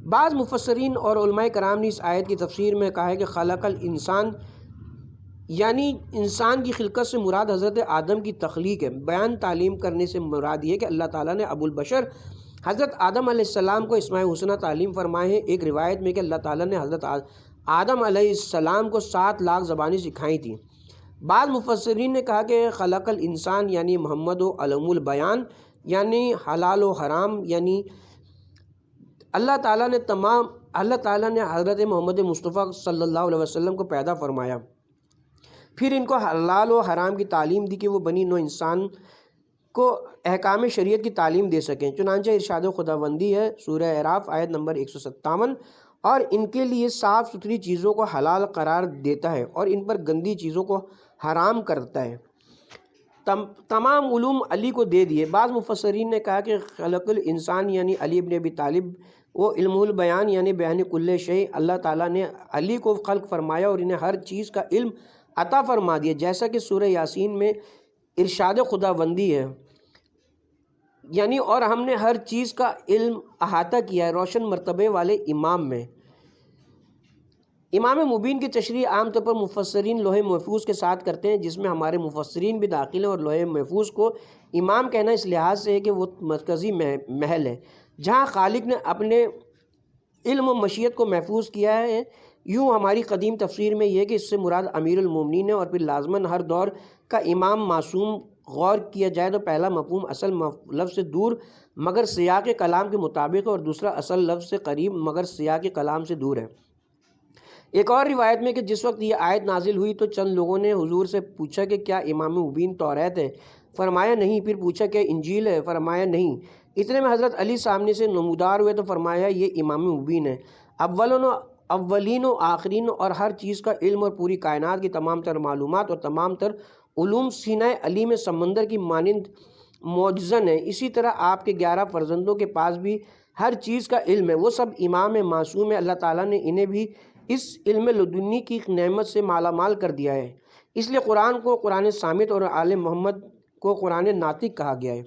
بعض مفسرین اور علماء کرام نے اس آیت کی تفسیر میں کہا ہے کہ خلق الانسان یعنی انسان کی خلقت سے مراد حضرت آدم کی تخلیق ہے۔ بیان تعلیم کرنے سے مراد یہ کہ اللہ تعالیٰ نے ابو البشر حضرت آدم علیہ السلام کو اسماء حسنہ تعلیم فرمائے ہیں۔ ایک روایت میں کہ اللہ تعالیٰ نے حضرت آدم علیہ السلام کو 7 لاکھ زبانیں سکھائی تھیں۔ بعض مفسرین نے کہا کہ خلق الانسان یعنی محمد و علم البیان یعنی حلال و حرام، یعنی اللہ تعالیٰ نے حضرت محمد مصطفیٰ صلی اللہ علیہ وسلم کو پیدا فرمایا، پھر ان کو حلال و حرام کی تعلیم دی کہ وہ بنی نوع انسان کو احکام شریعت کی تعلیم دے سکیں۔ چنانچہ ارشاد خداوندی ہے سورہ اعراف آیت نمبر 157، اور ان کے لیے صاف ستھری چیزوں کو حلال قرار دیتا ہے اور ان پر گندی چیزوں کو حرام کرتا ہے۔ تمام علوم علی کو دے دیے۔ بعض مفسرین نے کہا کہ خلق الانسان یعنی علی ابن ابی طالب، وہ علم البیان یعنی بیان کل شیء، اللہ تعالیٰ نے علی کو خلق فرمایا اور انہیں ہر چیز کا علم عطا فرما دیا، جیسا کہ سورہ یاسین میں ارشاد خداوندی ہے، یعنی اور ہم نے ہر چیز کا علم احاطہ کیا ہے روشن مرتبے والے امام میں۔ امام مبین کی تشریح عام طور پر مفسرین لوح محفوظ کے ساتھ کرتے ہیں، جس میں ہمارے مفسرین بھی داخل ہیں، اور لوح محفوظ کو امام کہنا اس لحاظ سے ہے کہ وہ مرکزی محل ہے جہاں خالق نے اپنے علم و مشیت کو محفوظ کیا ہے۔ یوں ہماری قدیم تفسیر میں یہ کہ اس سے مراد امیر المومنین ہے، اور پھر لازماً ہر دور کا امام معصوم۔ غور کیا جائے تو پہلا مفہوم اصل لفظ سے دور مگر سیاق کلام کے مطابق ہے، اور دوسرا اصل لفظ سے قریب مگر سیاق کلام سے دور ہے۔ ایک اور روایت میں کہ جس وقت یہ آیت نازل ہوئی تو چند لوگوں نے حضور سے پوچھا کہ کیا امام مبین توریت ہے؟ فرمایا نہیں۔ پھر پوچھا کہ انجیل ہے؟ فرمایا نہیں۔ اتنے میں حضرت علی سامنے سے نمودار ہوئے تو فرمایا یہ امام مبین ہے، اولین و آخرین اور ہر چیز کا علم، اور پوری کائنات کی تمام تر معلومات اور تمام تر علوم سینہ علی میں سمندر کی مانند موجزن ہے۔ اسی طرح آپ کے 11 فرزندوں کے پاس بھی ہر چیز کا علم ہے، وہ سب امام معصوم ہے، اللہ تعالیٰ نے انہیں بھی اس علم لدنی کی نعمت سے مالا مال کر دیا ہے۔ اس لیے قرآن کو قرآن صامت اور آل محمد کو قرآن ناطق کہا گیا ہے۔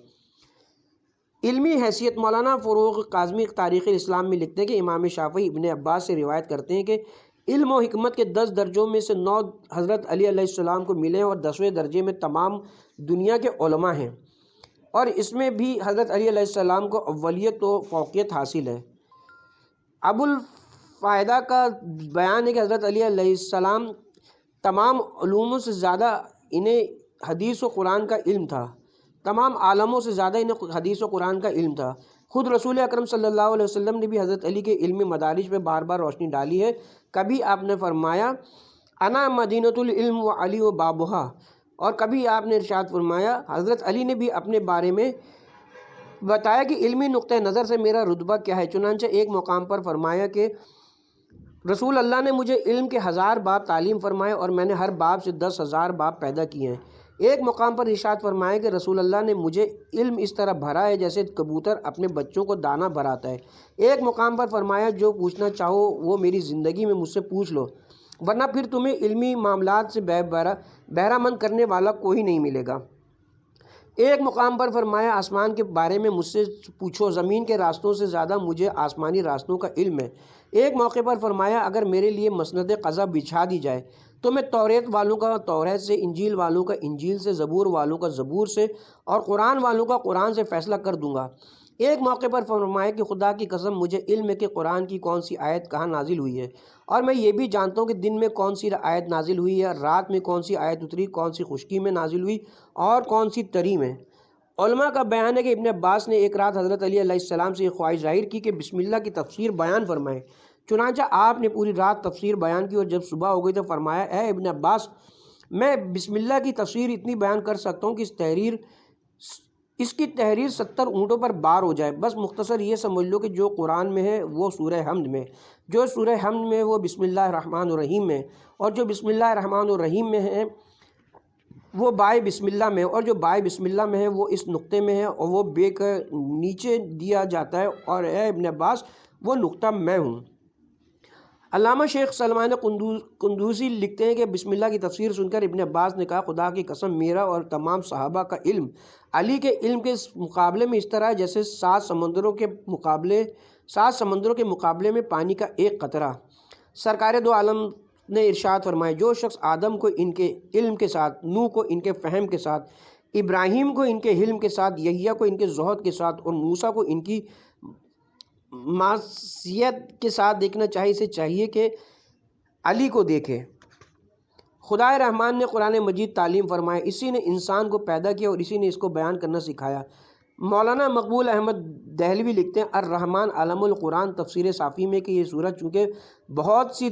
علمی حیثیت مولانا فروغ کاظمی تاریخ اسلام میں لکھتے ہیں کہ امام شافعی ابن عباس سے روایت کرتے ہیں کہ علم و حکمت کے 10 درجوں میں سے 9 حضرت علی علیہ السلام کو ملے ہیں، اور 10ویں درجے میں تمام دنیا کے علماء ہیں، اور اس میں بھی حضرت علی علیہ السلام کو اولیت و فوقیت حاصل ہے۔ ابو الفائدہ کا بیان ہے کہ حضرت علی علیہ السلام تمام علوموں سے زیادہ انہیں حدیث و قرآن کا علم تھا، تمام عالموں سے زیادہ انہیں حدیث و قرآن کا علم تھا۔ خود رسول اکرم صلی اللہ علیہ وسلم نے بھی حضرت علی کے علمی مدارج پہ بار بار روشنی ڈالی ہے۔ کبھی آپ نے فرمایا انا مدینۃ العلم و علی و بابہا، اور کبھی آپ نے ارشاد فرمایا حضرت علی نے بھی اپنے بارے میں بتایا کہ علمی نقطہ نظر سے میرا رتبہ کیا ہے۔ چنانچہ ایک مقام پر فرمایا کہ رسول اللہ نے مجھے علم کے 1000 باب تعلیم فرمائے، اور میں نے ہر باب سے 10,000 باب پیدا کیے ہیں۔ ایک مقام پر ارشاد فرمایا کہ رسول اللہ نے مجھے علم اس طرح بھرا ہے جیسے کبوتر اپنے بچوں کو دانہ بھراتا ہے۔ ایک مقام پر فرمایا جو پوچھنا چاہو وہ میری زندگی میں مجھ سے پوچھ لو، ورنہ پھر تمہیں علمی معاملات سے بہرہ مند کرنے والا کوئی نہیں ملے گا۔ ایک مقام پر فرمایا آسمان کے بارے میں مجھ سے پوچھو، زمین کے راستوں سے زیادہ مجھے آسمانی راستوں کا علم ہے۔ ایک موقع پر فرمایا اگر میرے لیے مسند قضا بچھا دی جائے تو میں توریت والوں کا توریت سے، انجیل والوں کا انجیل سے، زبور والوں کا زبور سے، اور قرآن والوں کا قرآن سے فیصلہ کر دوں گا۔ ایک موقع پر فرمایا کہ خدا کی قسم مجھے علم ہے کہ قرآن کی کون سی آیت کہاں نازل ہوئی ہے، اور میں یہ بھی جانتا ہوں کہ دن میں کون سی آیت نازل ہوئی ہے، رات میں کون سی آیت اتری، کون سی خشکی میں نازل ہوئی اور کون سی تری میں۔ علماء کا بیان ہے کہ ابن عباس نے ایک رات حضرت علی علیہ السلام سے یہ خواہش ظاہر کی کہ بسم اللہ کی تفسیر بیان فرمائیں۔ چنانچہ آپ نے پوری رات تفسیر بیان کی اور جب صبح ہو گئی تو فرمایا اے ابن عباس، میں بسم اللہ کی تفسیر اتنی بیان کر سکتا ہوں کہ اس کی تحریر 70 اونٹوں پر بار ہو جائے۔ بس مختصر یہ سمجھ لو کہ جو قرآن میں ہے وہ سورہ حمد میں، جو سورہ حمد میں وہ بسم اللہ الرحمن الرحیم میں، اور جو بسم اللہ الرحمن الرحیم میں ہے وہ بائے بسم اللہ میں، اور جو بائے بسم اللہ میں ہے وہ اس نقطے میں ہے اور وہ بے کا نیچے دیا جاتا ہے، اور اے ابن عباس وہ نقطہ میں ہوں۔ علامہ شیخ سلمان قندوزی لکھتے ہیں کہ بسم اللہ کی تفسیر سن کر ابن عباس نے کہا خدا کی قسم میرا اور تمام صحابہ کا علم علی کے علم کے مقابلے میں اس طرح ہے جیسے 7 سمندروں کے مقابلے میں پانی کا ایک قطرہ۔ سرکار دو عالم نے ارشاد فرمایا جو شخص آدم کو ان کے علم کے ساتھ، نوح کو ان کے فہم کے ساتھ، ابراہیم کو ان کے حلم کے ساتھ، یحییٰ کو ان کے زہد کے ساتھ اور موسیٰ کو ان کی معصیت کے ساتھ دیکھنا چاہیے، اسے چاہیے کہ علی کو دیکھے۔ خدا رحمان نے قرآن مجید تعلیم فرمایا، اسی نے انسان کو پیدا کیا اور اسی نے اس کو بیان کرنا سکھایا۔ مولانا مقبول احمد دہلوی لکھتے ہیں الرحمن علم القرآن تفسیر صافی میں کہ یہ سورت چونکہ بہت سی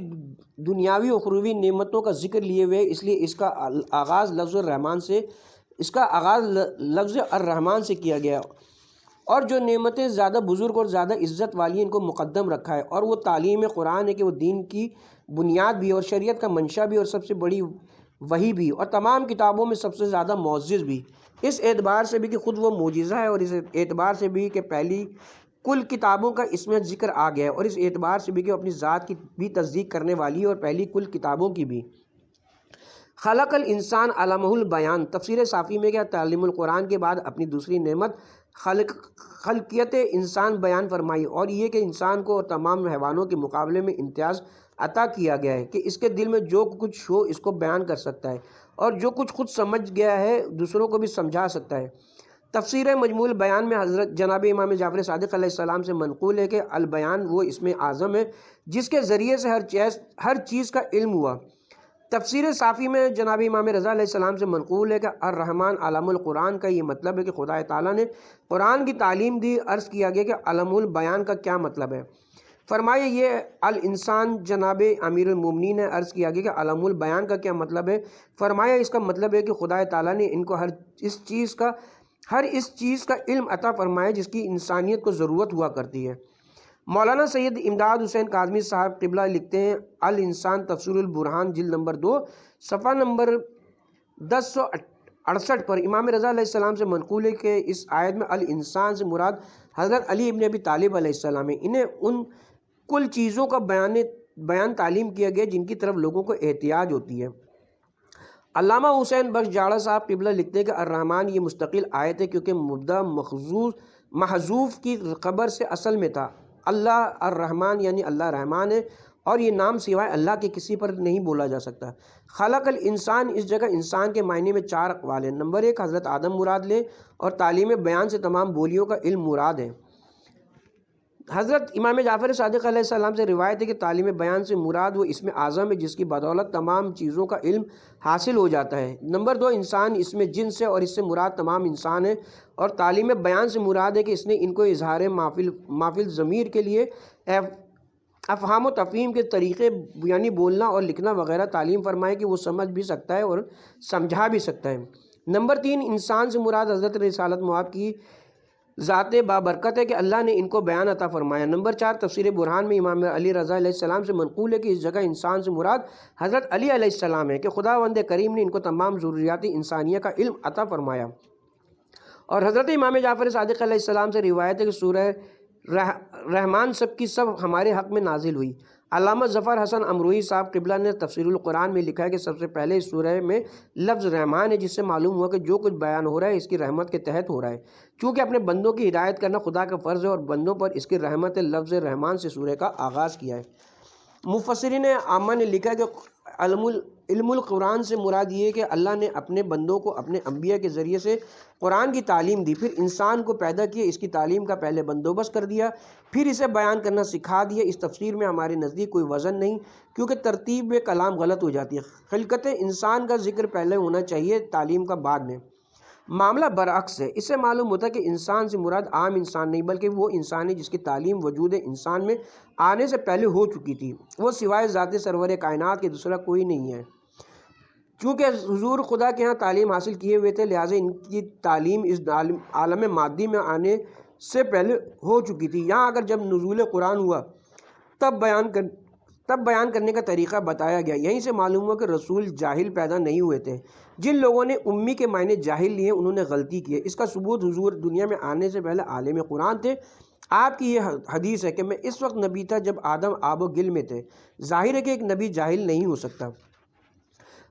دنیاوی و اخروی نعمتوں کا ذکر لیے ہوئے اس لیے اس کا آغاز لفظ الرحمن سے کیا گیا، اور جو نعمتیں زیادہ بزرگ اور زیادہ عزت والی ان کو مقدم رکھا ہے، اور وہ تعلیم قرآن ہے کہ وہ دین کی بنیاد بھی اور شریعت کا منشا بھی اور سب سے بڑی وحی بھی اور تمام کتابوں میں سب سے زیادہ معزز بھی، اس اعتبار سے بھی کہ خود وہ معجزہ ہے، اور اس اعتبار سے بھی کہ پہلی کل کتابوں کا اس میں ذکر آ گیا ہے، اور اس اعتبار سے بھی کہ اپنی ذات کی بھی تصدیق کرنے والی ہے اور پہلی کل کتابوں کی بھی۔ خلق الانسان علمہ البیان تفسیر صافی میں کیا تعلیم القرآن کے بعد اپنی دوسری نعمت خلقیت انسان بیان فرمائی، اور یہ کہ انسان کو اور تمام حیوانوں کے مقابلے میں امتیاز عطا کیا گیا ہے کہ اس کے دل میں جو کچھ ہو اس کو بیان کر سکتا ہے، اور جو کچھ خود سمجھ گیا ہے دوسروں کو بھی سمجھا سکتا ہے۔ تفسیر مجموع البیان میں حضرت جناب امام جعفر صادق علیہ السلام سے منقول ہے کہ البیان وہ اسم اعظم ہے جس کے ذریعے سے ہر چیز کا علم ہوا۔ تفسیر صافی میں جناب امام رضا علیہ السلام سے منقول ہے کہ الرحمن علم القرآن کا یہ مطلب ہے کہ خدا تعالیٰ نے قرآن کی تعلیم دی۔ عرض کیا گیا کہ علم البیان کا کیا مطلب ہے؟ فرمایا یہ الانسان جناب امیر المومنین ہے۔ عرض کیا گیا کہ علم البیان کا کیا مطلب ہے؟ فرمایا اس کا مطلب ہے کہ خدا تعالیٰ نے ان کو ہر اس چیز کا علم عطا فرمایا جس کی انسانیت کو ضرورت ہوا کرتی ہے۔ مولانا سید امداد حسین کاظمی صاحب قبلہ لکھتے ہیں الانسان تفسیر البرہان جلد نمبر 2 صفحہ نمبر 1068 پر امام رضا علیہ السلام سے منقول ہے کہ اس آیت میں الانسان سے مراد حضرت علی ابن ابی طالب علیہ السلام ہے۔ انہیں ان کل چیزوں کا بیان تعلیم کیا گیا جن کی طرف لوگوں کو احتیاج ہوتی ہے۔ علامہ حسین بخش جاڑا صاحب قبلہ لکھتے ہیں کہ الرحمن یہ مستقل آیت ہے کیونکہ مبدا محذوف کی خبر سے اصل میں تھا۔ اللہ الرحمن یعنی اللہ رحمان ہے، اور یہ نام سوائے اللہ کے کسی پر نہیں بولا جا سکتا۔ خلق الانسان اس جگہ انسان کے معنی میں 4 اقوال ہیں۔ نمبر 1 حضرت آدم مراد لیں، اور تعلیم بیان سے تمام بولیوں کا علم مراد ہے۔ حضرت امام جعفر صادق علیہ السلام سے روایت ہے کہ تعلیم بیان سے مراد وہ اسم اعظم ہے جس کی بدولت تمام چیزوں کا علم حاصل ہو جاتا ہے۔ نمبر 2 انسان اسم جنس ہے اور اس سے مراد تمام انسان ہے، اور تعلیم بیان سے مراد ہے کہ اس نے ان کو اظہار مافل ضمیر کے لیے افہام و تفہیم کے طریقے یعنی بولنا اور لکھنا وغیرہ تعلیم فرمائے کہ وہ سمجھ بھی سکتا ہے اور سمجھا بھی سکتا ہے۔ نمبر 3 انسان سے مراد حضرت رسالت مآب کی ذات بابرکت ہے کہ اللہ نے ان کو بیان عطا فرمایا۔ نمبر 4 تفسیر برہان میں امام علی رضا علیہ السلام سے منقول ہے کہ اس جگہ انسان سے مراد حضرت علی علیہ السلام ہے کہ خداوند کریم نے ان کو تمام ضروریات انسانیہ کا علم عطا فرمایا۔ اور حضرت امام جعفر صادق علیہ السلام سے روایت ہے کہ سورہ رحمان سب کی سب ہمارے حق میں نازل ہوئی۔ علامہ ظفر حسن امروہی صاحب قبلہ نے تفسیر القرآن میں لکھا ہے کہ سب سے پہلے اس سورہ میں لفظ رحمان ہے، جس سے معلوم ہوا کہ جو کچھ بیان ہو رہا ہے اس کی رحمت کے تحت ہو رہا ہے، چونکہ اپنے بندوں کی ہدایت کرنا خدا کا فرض ہے اور بندوں پر اس کی رحمت لفظ رحمان سے سورہ کا آغاز کیا ہے۔ مفسرین عامہ نے لکھا ہے کہ علم القرآن سے مراد یہ ہے کہ اللہ نے اپنے بندوں کو اپنے انبیاء کے ذریعے سے قرآن کی تعلیم دی، پھر انسان کو پیدا کیا، اس کی تعلیم کا پہلے بندوبست کر دیا، پھر اسے بیان کرنا سکھا دیا۔ اس تفسیر میں ہمارے نزدیک کوئی وزن نہیں کیونکہ ترتیب میں کلام غلط ہو جاتی ہے۔ خلقت انسان کا ذکر پہلے ہونا چاہیے، تعلیم کا بعد میں۔ معاملہ برعکس ہے۔ اس سے معلوم ہوتا ہے کہ انسان سے مراد عام انسان نہیں بلکہ وہ انسان ہے جس کی تعلیم وجود انسان میں آنے سے پہلے ہو چکی تھی، وہ سوائے ذات سرور کائنات کے دوسرا کوئی نہیں ہے۔ چونکہ حضور خدا کے ہاں تعلیم حاصل کیے ہوئے تھے، لہٰذا ان کی تعلیم اس عالم مادی میں آنے سے پہلے ہو چکی تھی۔ یہاں اگر جب نزول قرآن ہوا تب بیان کرنے کا طریقہ بتایا گیا۔ یہیں سے معلوم ہوا کہ رسول جاہل پیدا نہیں ہوئے تھے۔ جن لوگوں نے امی کے معنی جاہل لیے انہوں نے غلطی کی ہے۔ اس کا ثبوت حضور دنیا میں آنے سے پہلے عالم قرآن تھے۔ آپ کی یہ حدیث ہے کہ میں اس وقت نبی تھا جب آدم آب و گل میں تھے۔ ظاہر ہے کہ ایک نبی جاہل نہیں ہو سکتا۔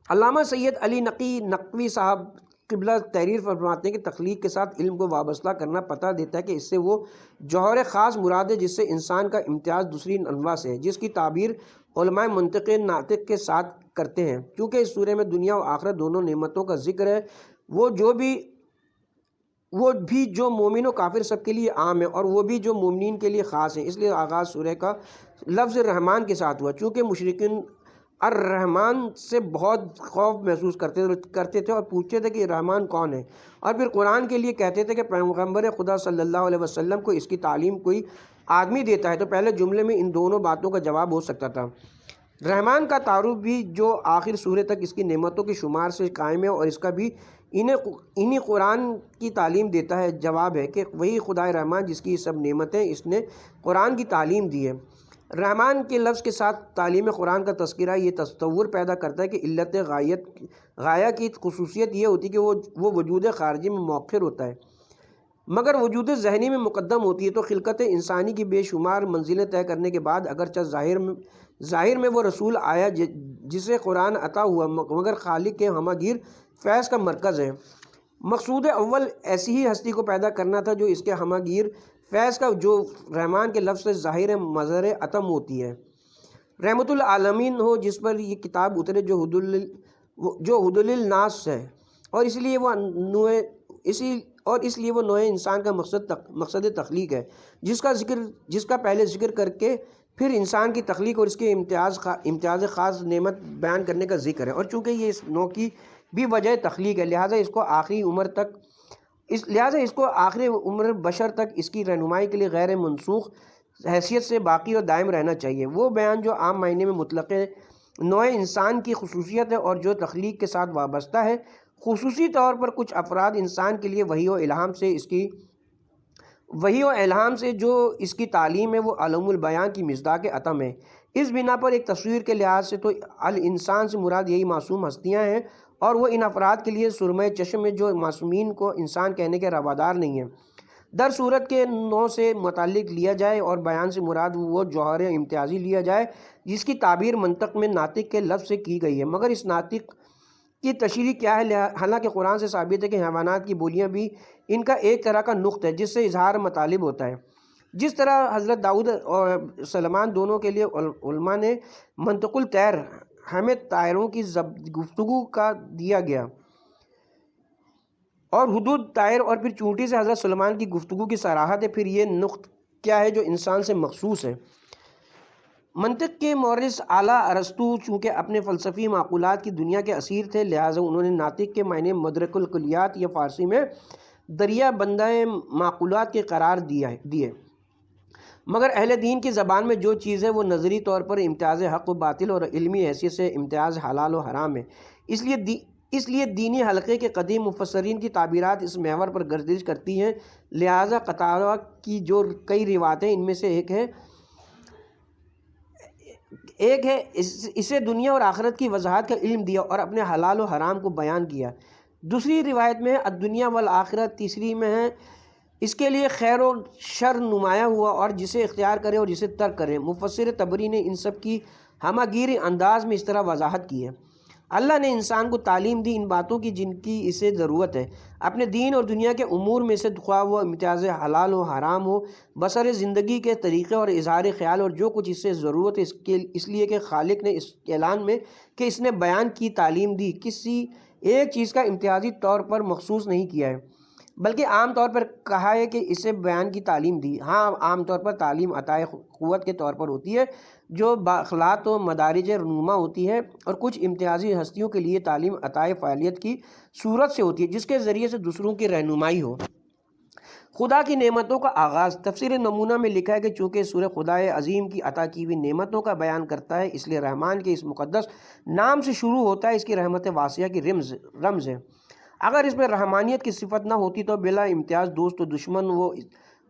علامہ سید علی نقوی صاحب قبلہ تحریر فرماتے ہیں کہ تخلیق کے ساتھ علم کو وابستہ کرنا پتہ دیتا ہے کہ اس سے وہ جوہر خاص مراد ہے جس سے انسان کا امتیاز دوسری انواع سے ہے، جس کی تعبیر علماء منطق ناطق کے ساتھ کرتے ہیں۔ چونکہ اس سورہ میں دنیا و آخرت دونوں نعمتوں کا ذکر ہے، وہ بھی جو مومن و کافر سب کے لیے عام ہے اور وہ بھی جو مومنین کے لیے خاص ہیں۔ اس لیے آغاز سورہ کا لفظ رحمان کے ساتھ ہوا، چونکہ مشرکین الرحمن سے بہت خوف محسوس کرتے تھے اور پوچھتے تھے کہ رحمان کون ہے، اور پھر قرآن کے لیے کہتے تھے کہ پیغمبر خدا صلی اللہ علیہ وسلم کو اس کی تعلیم کوئی آدمی دیتا ہے، تو پہلے جملے میں ان دونوں باتوں کا جواب ہو سکتا تھا۔ رحمان کا تعارف بھی جو آخر سورہ تک اس کی نعمتوں کے شمار سے قائم ہے اور اس کا بھی انہی قرآن کی تعلیم دیتا ہے، جواب ہے کہ وہی خدا رحمان جس کی سب نعمتیں اس نے قرآن کی تعلیم دی ہے۔ رحمان کے لفظ کے ساتھ تعلیم قرآن کا تذکرہ یہ تصور پیدا کرتا ہے کہ علت غایہ کی خصوصیت یہ ہوتی ہے کہ وہ وجود خارجی میں مؤخر ہوتا ہے مگر وجود ذہنی میں مقدم ہوتی ہے۔ تو خلقت انسانی کی بے شمار منزلیں طے کرنے کے بعد اگرچہ ظاہر میں وہ رسول آیا جسے قرآن عطا ہوا مگر خالق کے ہمہ گیر فیض کا مرکز ہے۔ مقصود اول ایسی ہی ہستی کو پیدا کرنا تھا جو اس کے ہمہ گیر فیض کا جو رحمان کے لفظ سے ظاہر مظہر عتم ہوتی ہے، رحمت العالمین ہو، جس پر یہ کتاب اترے جو حد للناس ہے، اور اس لیے وہ نوع انسان کا مقصد تخلیق ہے، جس کا پہلے ذکر کر کے پھر انسان کی تخلیق اور اس کے امتیاز خاص نعمت بیان کرنے کا ذکر ہے۔ اور چونکہ یہ اس نوع کی بھی وجہ تخلیق ہے، لہٰذا اس کو آخری عمر بشر تک اس کی رہنمائی کے لیے غیر منسوخ حیثیت سے باقی اور دائم رہنا چاہیے۔ وہ بیان جو عام معنی میں مطلق نوع انسان کی خصوصیت ہے اور جو تخلیق کے ساتھ وابستہ ہے، خصوصی طور پر کچھ افراد انسان کے لیے وحی و الہام سے جو اس کی تعلیم ہے، وہ علم البیان کی مصداق عتم ہے۔ اس بنا پر ایک تصویر کے لحاظ سے تو الانسان سے مراد یہی معصوم ہستیاں ہیں، اور وہ ان افراد کے لیے سرمہ چشم ہے جو معصومین کو انسان کہنے کے روادار نہیں ہیں۔ در صورت کے نوع سے متعلق لیا جائے اور بیان سے مراد وہ جوہر امتیازی لیا جائے جس کی تعبیر منطق میں ناطق کے لفظ سے کی گئی ہے، مگر اس ناطق کی تشریح کیا ہے؟ حالانکہ قرآن سے ثابت ہے کہ حیوانات کی بولیاں بھی ان کا ایک طرح کا نقط ہے جس سے اظہار مطالب ہوتا ہے۔ جس طرح حضرت داؤد اور سلیمان دونوں کے لیے علماء نے منطق الطیر ہمیں طائروں کی گفتگو کا دیا گیا، اور حدود طائر اور پھر چونٹی سے حضرت سلیمان کی گفتگو کی صراحت ہے، پھر یہ نقط کیا ہے جو انسان سے مخصوص ہے۔ منطق کے مورث اعلیٰ ارسطو چونکہ اپنے فلسفی معقولات کی دنیا کے اسیر تھے، لہٰذا انہوں نے ناطق کے معنی مدرک الکلیات یا فارسی میں دریا بندہ معقولات کے قرار دیے، مگر اہل دین کی زبان میں جو چیز ہے وہ نظری طور پر امتیاز حق و باطل اور علمی حیثیت سے امتیاز حلال و حرام ہے۔ اس لیے دینی حلقے کے قدیم مفسرین کی تعبیرات اس محور پر گردش کرتی ہیں، لہٰذا قطادہ کی جو کئی روایتیں ان میں سے ایک ہے اسے دنیا اور آخرت کی وضاحت کا علم دیا اور اپنے حلال و حرام کو بیان کیا۔ دوسری روایت میں الدنیا والآخرت، تیسری میں ہے اس کے لیے خیر و شر نمایاں ہوا اور جسے اختیار کرے اور جسے ترک کرے۔ مفسر طبری نے ان سب کی ہمہ گیر انداز میں اس طرح وضاحت کی ہے۔ اللہ نے انسان کو تعلیم دی ان باتوں کی جن کی اسے ضرورت ہے، اپنے دین اور دنیا کے امور میں سے خواہ وہ امتیاز حلال و حرام ہو، بسر زندگی کے طریقے اور اظہار خیال اور جو کچھ اس سے ضرورت ہے، اس لیے کہ خالق نے اس اعلان میں کہ اس نے بیان کی تعلیم دی، کسی ایک چیز کا امتیازی طور پر مخصوص نہیں کیا ہے۔ بلکہ عام طور پر کہا ہے کہ اسے بیان کی تعلیم دی۔ ہاں، عام طور پر تعلیم عطائے قوت کے طور پر ہوتی ہے جو باخلاق و مدارج رونما ہوتی ہے، اور کچھ امتیازی ہستیوں کے لیے تعلیم عطائے فعالیت کی صورت سے ہوتی ہے جس کے ذریعے سے دوسروں کی رہنمائی ہو۔ خدا کی نعمتوں کا آغاز۔ تفسیر نمونہ میں لکھا ہے کہ چونکہ سورہ خدائے عظیم کی عطا کی ہوئی نعمتوں کا بیان کرتا ہے، اس لیے رحمان کے اس مقدس نام سے شروع ہوتا ہے۔ اس کی رحمت واسعہ کی رمز ہے۔ اگر اس میں رحمانیت کی صفت نہ ہوتی تو بلا امتیاز دوست و دشمن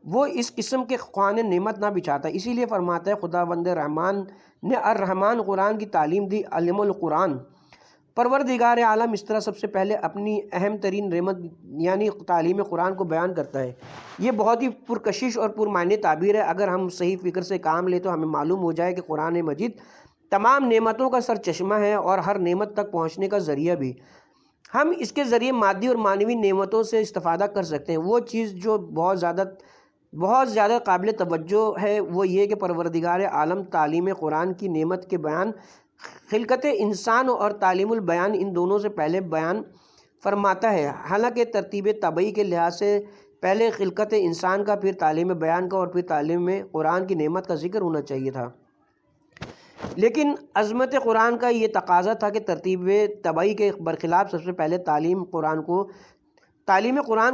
وہ اس قسم کے خوان نعمت نہ بچھاتا۔ اسی لیے فرماتا ہے خداوند رحمان نے الرحمن قرآن کی تعلیم دی، علم القرآن۔ پروردگار عالم اس طرح سب سے پہلے اپنی اہم ترین نعمت یعنی تعلیم قرآن کو بیان کرتا ہے۔ یہ بہت ہی پرکشش اور پرمعنی تعبیر ہے۔ اگر ہم صحیح فکر سے کام لیں تو ہمیں معلوم ہو جائے کہ قرآن مجید تمام نعمتوں کا سر چشمہ ہے اور ہر نعمت تک پہنچنے کا ذریعہ بھی۔ ہم اس کے ذریعے مادی اور معنوی نعمتوں سے استفادہ کر سکتے ہیں۔ وہ چیز جو بہت زیادہ قابل توجہ ہے وہ یہ کہ پروردگار عالم تعلیم قرآن کی نعمت کے بیان خلقت انسان اور تعلیم البیان ان دونوں سے پہلے بیان فرماتا ہے، حالانکہ ترتیب طبعی کے لحاظ سے پہلے خلقت انسان کا، پھر تعلیم بیان کا اور پھر تعلیم قرآن کی نعمت کا ذکر ہونا چاہیے تھا۔ لیکن عظمت قرآن کا یہ تقاضا تھا کہ ترتیب طبعی کے برخلاف سب سے پہلے تعلیم قرآن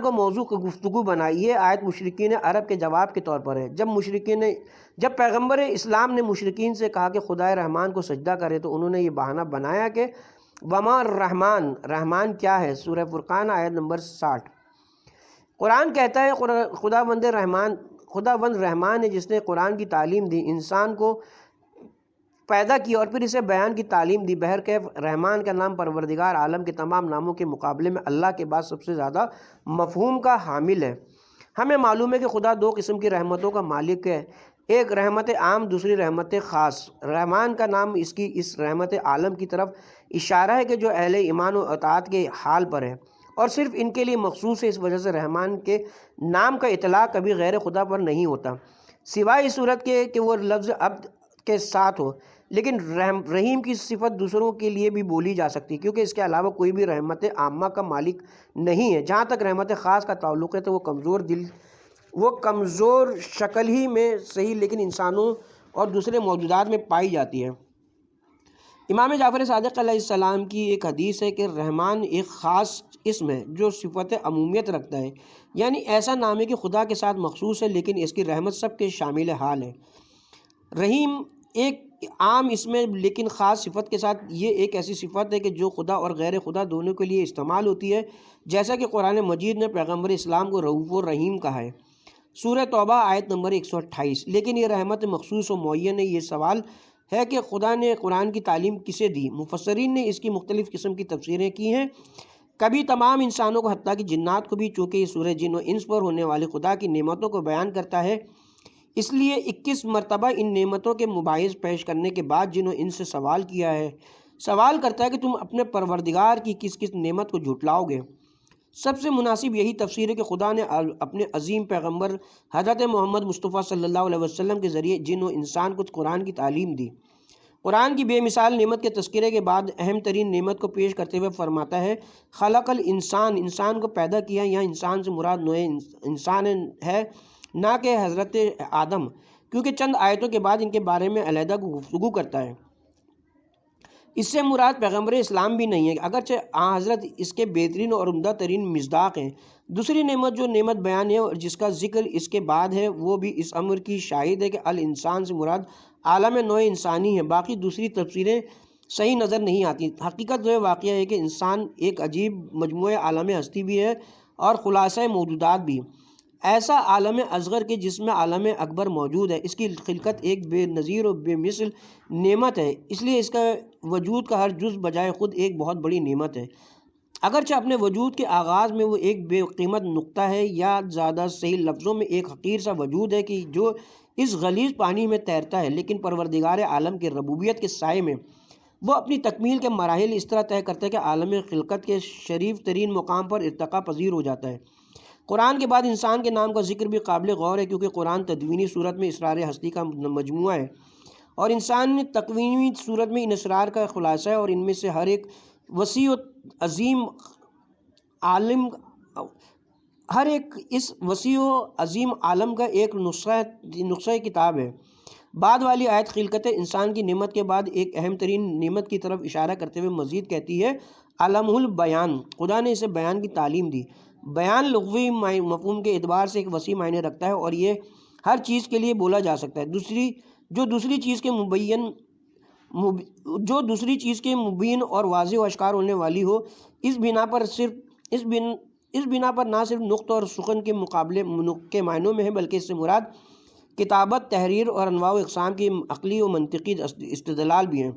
کو موضوع کی گفتگو بنائی۔ یہ آیت مشرکین عرب کے جواب کے طور پر ہے۔ جب پیغمبر اسلام نے مشرکین سے کہا کہ خدائے رحمان کو سجدہ کرے تو انہوں نے یہ بہانہ بنایا کہ وما الرحمن، رحمان کیا ہے؟ سورہ فرقان آیت نمبر 60۔ قرآن کہتا ہے خداوند رحمان ہے جس نے قرآن کی تعلیم دی، انسان کو پیدا کی اور پھر اسے بیان کی تعلیم دی۔ بہرکیف رحمان کا نام پروردگار عالم کے تمام ناموں کے مقابلے میں اللہ کے بعد سب سے زیادہ مفہوم کا حامل ہے۔ ہمیں معلوم ہے کہ خدا دو قسم کی رحمتوں کا مالک ہے، ایک رحمت عام، دوسری رحمت خاص۔ رحمان کا نام اس رحمت عالم کی طرف اشارہ ہے کہ جو اہل ایمان و اطاعت کے حال پر ہے اور صرف ان کے لیے مخصوص ہے۔ اس وجہ سے رحمان کے نام کا اطلاق کبھی غیر خدا پر نہیں ہوتا، سوائے اس صورت کے کہ وہ لفظ عبد کے ساتھ ہو۔ لیکن رحیم کی صفت دوسروں کے لیے بھی بولی جا سکتی ہے کیونکہ اس کے علاوہ کوئی بھی رحمت عامہ کا مالک نہیں ہے۔ جہاں تک رحمت خاص کا تعلق ہے تو وہ کمزور شکل ہی میں صحیح لیکن انسانوں اور دوسرے موجودات میں پائی جاتی ہے۔ امام جعفر صادق علیہ السلام کی ایک حدیث ہے کہ رحمان ایک خاص اسم ہے جو صفت عمومیت رکھتا ہے، یعنی ایسا نام ہے کہ خدا کے ساتھ مخصوص ہے لیکن اس کی رحمت سب کے شامل حال ہے۔ رحیم ایک عام اسم ہے لیکن خاص صفت کے ساتھ۔ یہ ایک ایسی صفت ہے کہ جو خدا اور غیر خدا دونوں کے لیے استعمال ہوتی ہے، جیسا کہ قرآن مجید نے پیغمبر اسلام کو رؤوف الرحیم کہا ہے، سورہ توبہ آیت نمبر 128۔ لیکن یہ رحمت مخصوص و معین ہے۔ یہ سوال ہے کہ خدا نے قرآن کی تعلیم کسے دی؟ مفسرین نے اس کی مختلف قسم کی تفسیریں کی ہیں، کبھی تمام انسانوں کو حتیٰ کہ جنات کو بھی، چونکہ یہ سورہ جن و انس پر ہونے والی خدا کی نعمتوں کو بیان کرتا ہے، اس لیے 21 مرتبہ ان نعمتوں کے مباحث پیش کرنے کے بعد جن و انس سے سوال کرتا ہے کہ تم اپنے پروردگار کی کس کس نعمت کو جھٹلاؤ گے۔ سب سے مناسب یہی تفسیر ہے کہ خدا نے اپنے عظیم پیغمبر حضرت محمد مصطفیٰ صلی اللہ علیہ وسلم کے ذریعے جن و انسان کو قرآن کی تعلیم دی۔ قرآن کی بے مثال نعمت کے تذکرے کے بعد اہم ترین نعمت کو پیش کرتے ہوئے فرماتا ہے خلق الانسان، انسان کو پیدا کیا۔ یہاں انسان سے مراد نوع انسان ہے، نہ کہ حضرت آدم، کیونکہ چند آیتوں کے بعد ان کے بارے میں علیحدہ گفتگو کرتا ہے۔ اس سے مراد پیغمبر اسلام بھی نہیں ہے، اگرچہ حضرت اس کے بہترین اور عمدہ ترین مصداق ہیں۔ دوسری نعمت جو نعمت بیان ہے اور جس کا ذکر اس کے بعد ہے وہ بھی اس امر کی شاہد ہے کہ الانسان سے مراد عالم نوع انسانی ہے۔ باقی دوسری تفسیریں صحیح نظر نہیں آتی۔ حقیقت جو واقعہ ہے کہ انسان ایک عجیب مجموعہ عالم ہستی بھی ہے اور خلاصہ موجودات بھی، ایسا عالم اصغر کے جس میں عالم اکبر موجود ہے۔ اس کی خلقت ایک بے نظیر و بے مثل نعمت ہے، اس لیے اس کا وجود کا ہر جز بجائے خود ایک بہت بڑی نعمت ہے۔ اگرچہ اپنے وجود کے آغاز میں وہ ایک بے قیمت نقطہ ہے، یا زیادہ صحیح لفظوں میں ایک حقیر سا وجود ہے کہ جو اس غلیظ پانی میں تیرتا ہے، لیکن پروردگار عالم کے ربوبیت کے سائے میں وہ اپنی تکمیل کے مراحل اس طرح طے کرتا ہے کہ عالم خلقت کے شریف ترین مقام پر ارتقا پذیر ہو جاتا ہے۔ قرآن کے بعد انسان کے نام کا ذکر بھی قابل غور ہے کیونکہ قرآن تدوینی صورت میں اسرار ہستی کا مجموعہ ہے اور انسان تکوینی صورت میں ان اسرار کا خلاصہ ہے، اور ان میں سے ہر ایک وسیع و عظیم ہر ایک اس وسیع و عظیم عالم کا ایک نسخہ کتاب ہے۔ بعد والی آیت خلقت انسان کی نعمت کے بعد ایک اہم ترین نعمت کی طرف اشارہ کرتے ہوئے مزید کہتی ہے علمہ البیان، خدا نے اسے بیان کی تعلیم دی۔ بیان لغوی مفہوم کے اعتبار سے ایک وسیع معنی رکھتا ہے اور یہ ہر چیز کے لیے بولا جا سکتا ہے جو دوسری چیز کے مبین اور واضح و اشکار ہونے والی ہو۔ اس بنا پر نہ صرف نقط اور سخن کے مقابلے کے معنوں میں ہے، بلکہ اس سے مراد کتابت، تحریر اور انواع و اقسام کی عقلی و منطقی استدلال بھی ہیں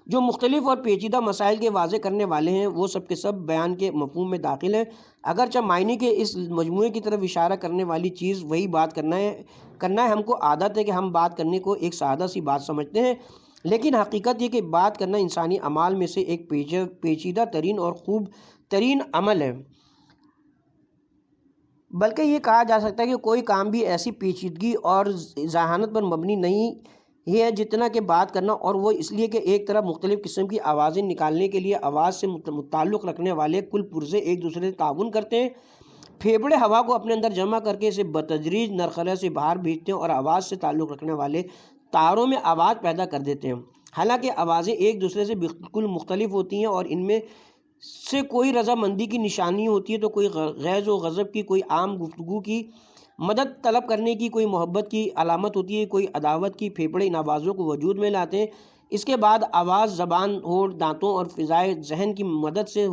جو مختلف اور پیچیدہ مسائل کے واضح کرنے والے ہیں۔ وہ سب کے سب بیان کے مفہوم میں داخل ہیں۔ اگرچہ معنی کے اس مجموعے کی طرف اشارہ کرنے والی چیز وہی بات کرنا ہے، ہم کو عادت ہے کہ ہم بات کرنے کو ایک سادہ سی بات سمجھتے ہیں، لیکن حقیقت یہ کہ بات کرنا انسانی اعمال میں سے ایک پیچیدہ ترین اور خوب ترین عمل ہے۔ بلکہ یہ کہا جا سکتا ہے کہ کوئی کام بھی ایسی پیچیدگی اور ذہانت پر مبنی نہیں ہے جتنا کہ بات کرنا، اور وہ اس لیے کہ ایک طرف مختلف قسم کی آوازیں نکالنے کے لیے آواز سے متعلق رکھنے والے کل پرزے ایک دوسرے سے تعاون کرتے ہیں۔ پھیپھڑے ہوا کو اپنے اندر جمع کر کے اسے بتدریج نرخلا سے باہر بھیجتے ہیں اور آواز سے تعلق رکھنے والے تاروں میں آواز پیدا کر دیتے ہیں۔ حالانکہ آوازیں ایک دوسرے سے بالکل مختلف ہوتی ہیں اور ان میں سے کوئی رضامندی کی نشانی ہوتی ہے تو کوئی غیظ و غضب کی، کوئی عام گفتگو کی، مدد طلب کرنے کی، کوئی محبت کی علامت ہوتی ہے، کوئی عداوت کی۔ پھیپھڑے ان آوازوں کو وجود میں لاتے ہیں۔ اس کے بعد آواز زبان، ہونٹ، دانتوں اور فضائے ذہن کی مدد سے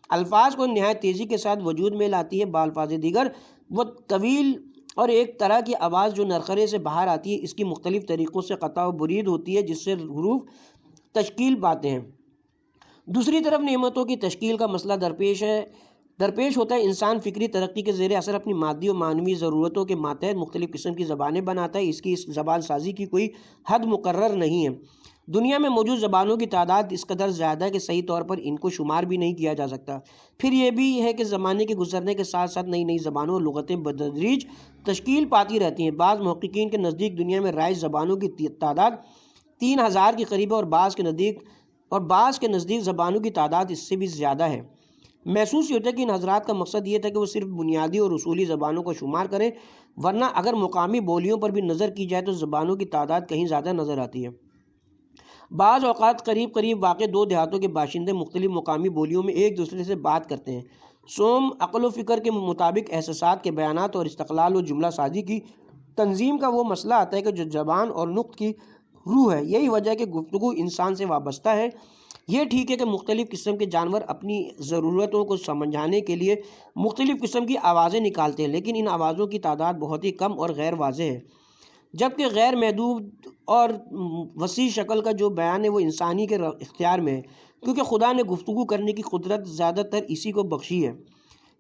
الفاظ کو نہایت تیزی کے ساتھ وجود میں لاتی ہے۔ بالفاظ دیگر وہ طویل اور ایک طرح کی آواز جو نرخرے سے باہر آتی ہے، اس کی مختلف طریقوں سے قطع و برید ہوتی ہے جس سے حروف تشکیل پاتے ہیں۔ دوسری طرف نعمتوں کی تشکیل کا مسئلہ درپیش ہوتا ہے۔ انسان فکری ترقی کے زیر اثر اپنی مادی و معنوی ضرورتوں کے ماتحت مختلف قسم کی زبانیں بناتا ہے۔ اس کی زبان سازی کی کوئی حد مقرر نہیں ہے۔ دنیا میں موجود زبانوں کی تعداد اس قدر زیادہ ہے کہ صحیح طور پر ان کو شمار بھی نہیں کیا جا سکتا۔ پھر یہ بھی ہے کہ زمانے کے گزرنے کے ساتھ ساتھ نئی زبانوں اور لغتیں بتدریج تشکیل پاتی رہتی ہیں۔ بعض محققین کے نزدیک دنیا میں رائج زبانوں کی تعداد 3000 کے قریب ہے اور بعض کے نزدیک زبانوں کی تعداد اس سے بھی زیادہ ہے۔ محسوس ہوتا ہے کہ ان حضرات کا مقصد یہ تھا کہ وہ صرف بنیادی اور اصولی زبانوں کو شمار کریں، ورنہ اگر مقامی بولیوں پر بھی نظر کی جائے تو زبانوں کی تعداد کہیں زیادہ نظر آتی ہے۔ بعض اوقات قریب واقع دو دیہاتوں کے باشندے مختلف مقامی بولیوں میں ایک دوسرے سے بات کرتے ہیں۔ سوم عقل و فکر کے مطابق احساسات کے بیانات اور استقلال و جملہ سازی کی تنظیم کا وہ مسئلہ آتا ہے کہ جو زبان اور نطق کی روح ہے۔ یہی وجہ ہے کہ گفتگو انسان سے وابستہ ہے۔ یہ ٹھیک ہے کہ مختلف قسم کے جانور اپنی ضرورتوں کو سمجھانے کے لیے مختلف قسم کی آوازیں نکالتے ہیں، لیکن ان آوازوں کی تعداد بہت ہی کم اور غیر واضح ہے، جبکہ غیر محدود اور وسیع شکل کا جو بیان ہے وہ انسانی کے اختیار میں ہے، کیونکہ خدا نے گفتگو کرنے کی قدرت زیادہ تر اسی کو بخشی ہے۔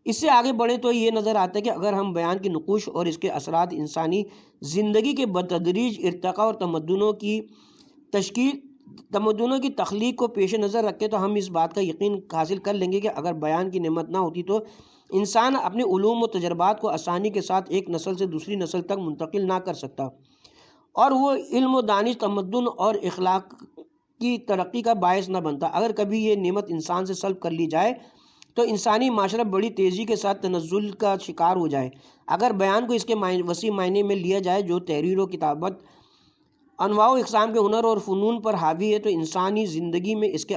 اس سے آگے بڑھیں تو یہ نظر آتا ہے کہ اگر ہم بیان کی نقوش اور اس کے اثرات انسانی زندگی کے بتدریج ارتقاء اور تمدنوں کی تخلیق کو پیش نظر رکھیں تو ہم اس بات کا یقین حاصل کر لیں گے کہ اگر بیان کی نعمت نہ ہوتی تو انسان اپنے علوم و تجربات کو آسانی کے ساتھ ایک نسل سے دوسری نسل تک منتقل نہ کر سکتا، اور وہ علم و دانش، تمدن اور اخلاق کی ترقی کا باعث نہ بنتا۔ اگر کبھی یہ نعمت انسان سے سلب کر لی جائے تو انسانی معاشرہ بڑی تیزی کے ساتھ تنزل کا شکار ہو جائے۔ اگر بیان کو اس کے وسیع معنی میں لیا جائے جو تحریر و کتابت، انواع و اقسام کے ہنر اور فنون پر حاوی ہے، تو انسانی زندگی میں اس کے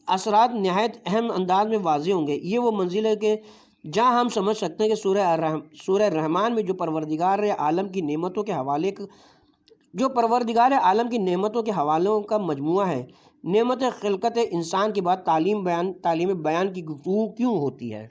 اثرات نہایت اہم انداز میں واضح ہوں گے۔ یہ وہ منزل ہے کہ جہاں ہم سمجھ سکتے ہیں کہ سورہ رحمان میں جو پروردگار عالم کی نعمتوں کے حوالوں کا مجموعہ ہے۔ نعمت خلقت انسان کے بعد تعلیم بیان کی گفتگو کیوں ہوتی ہے؟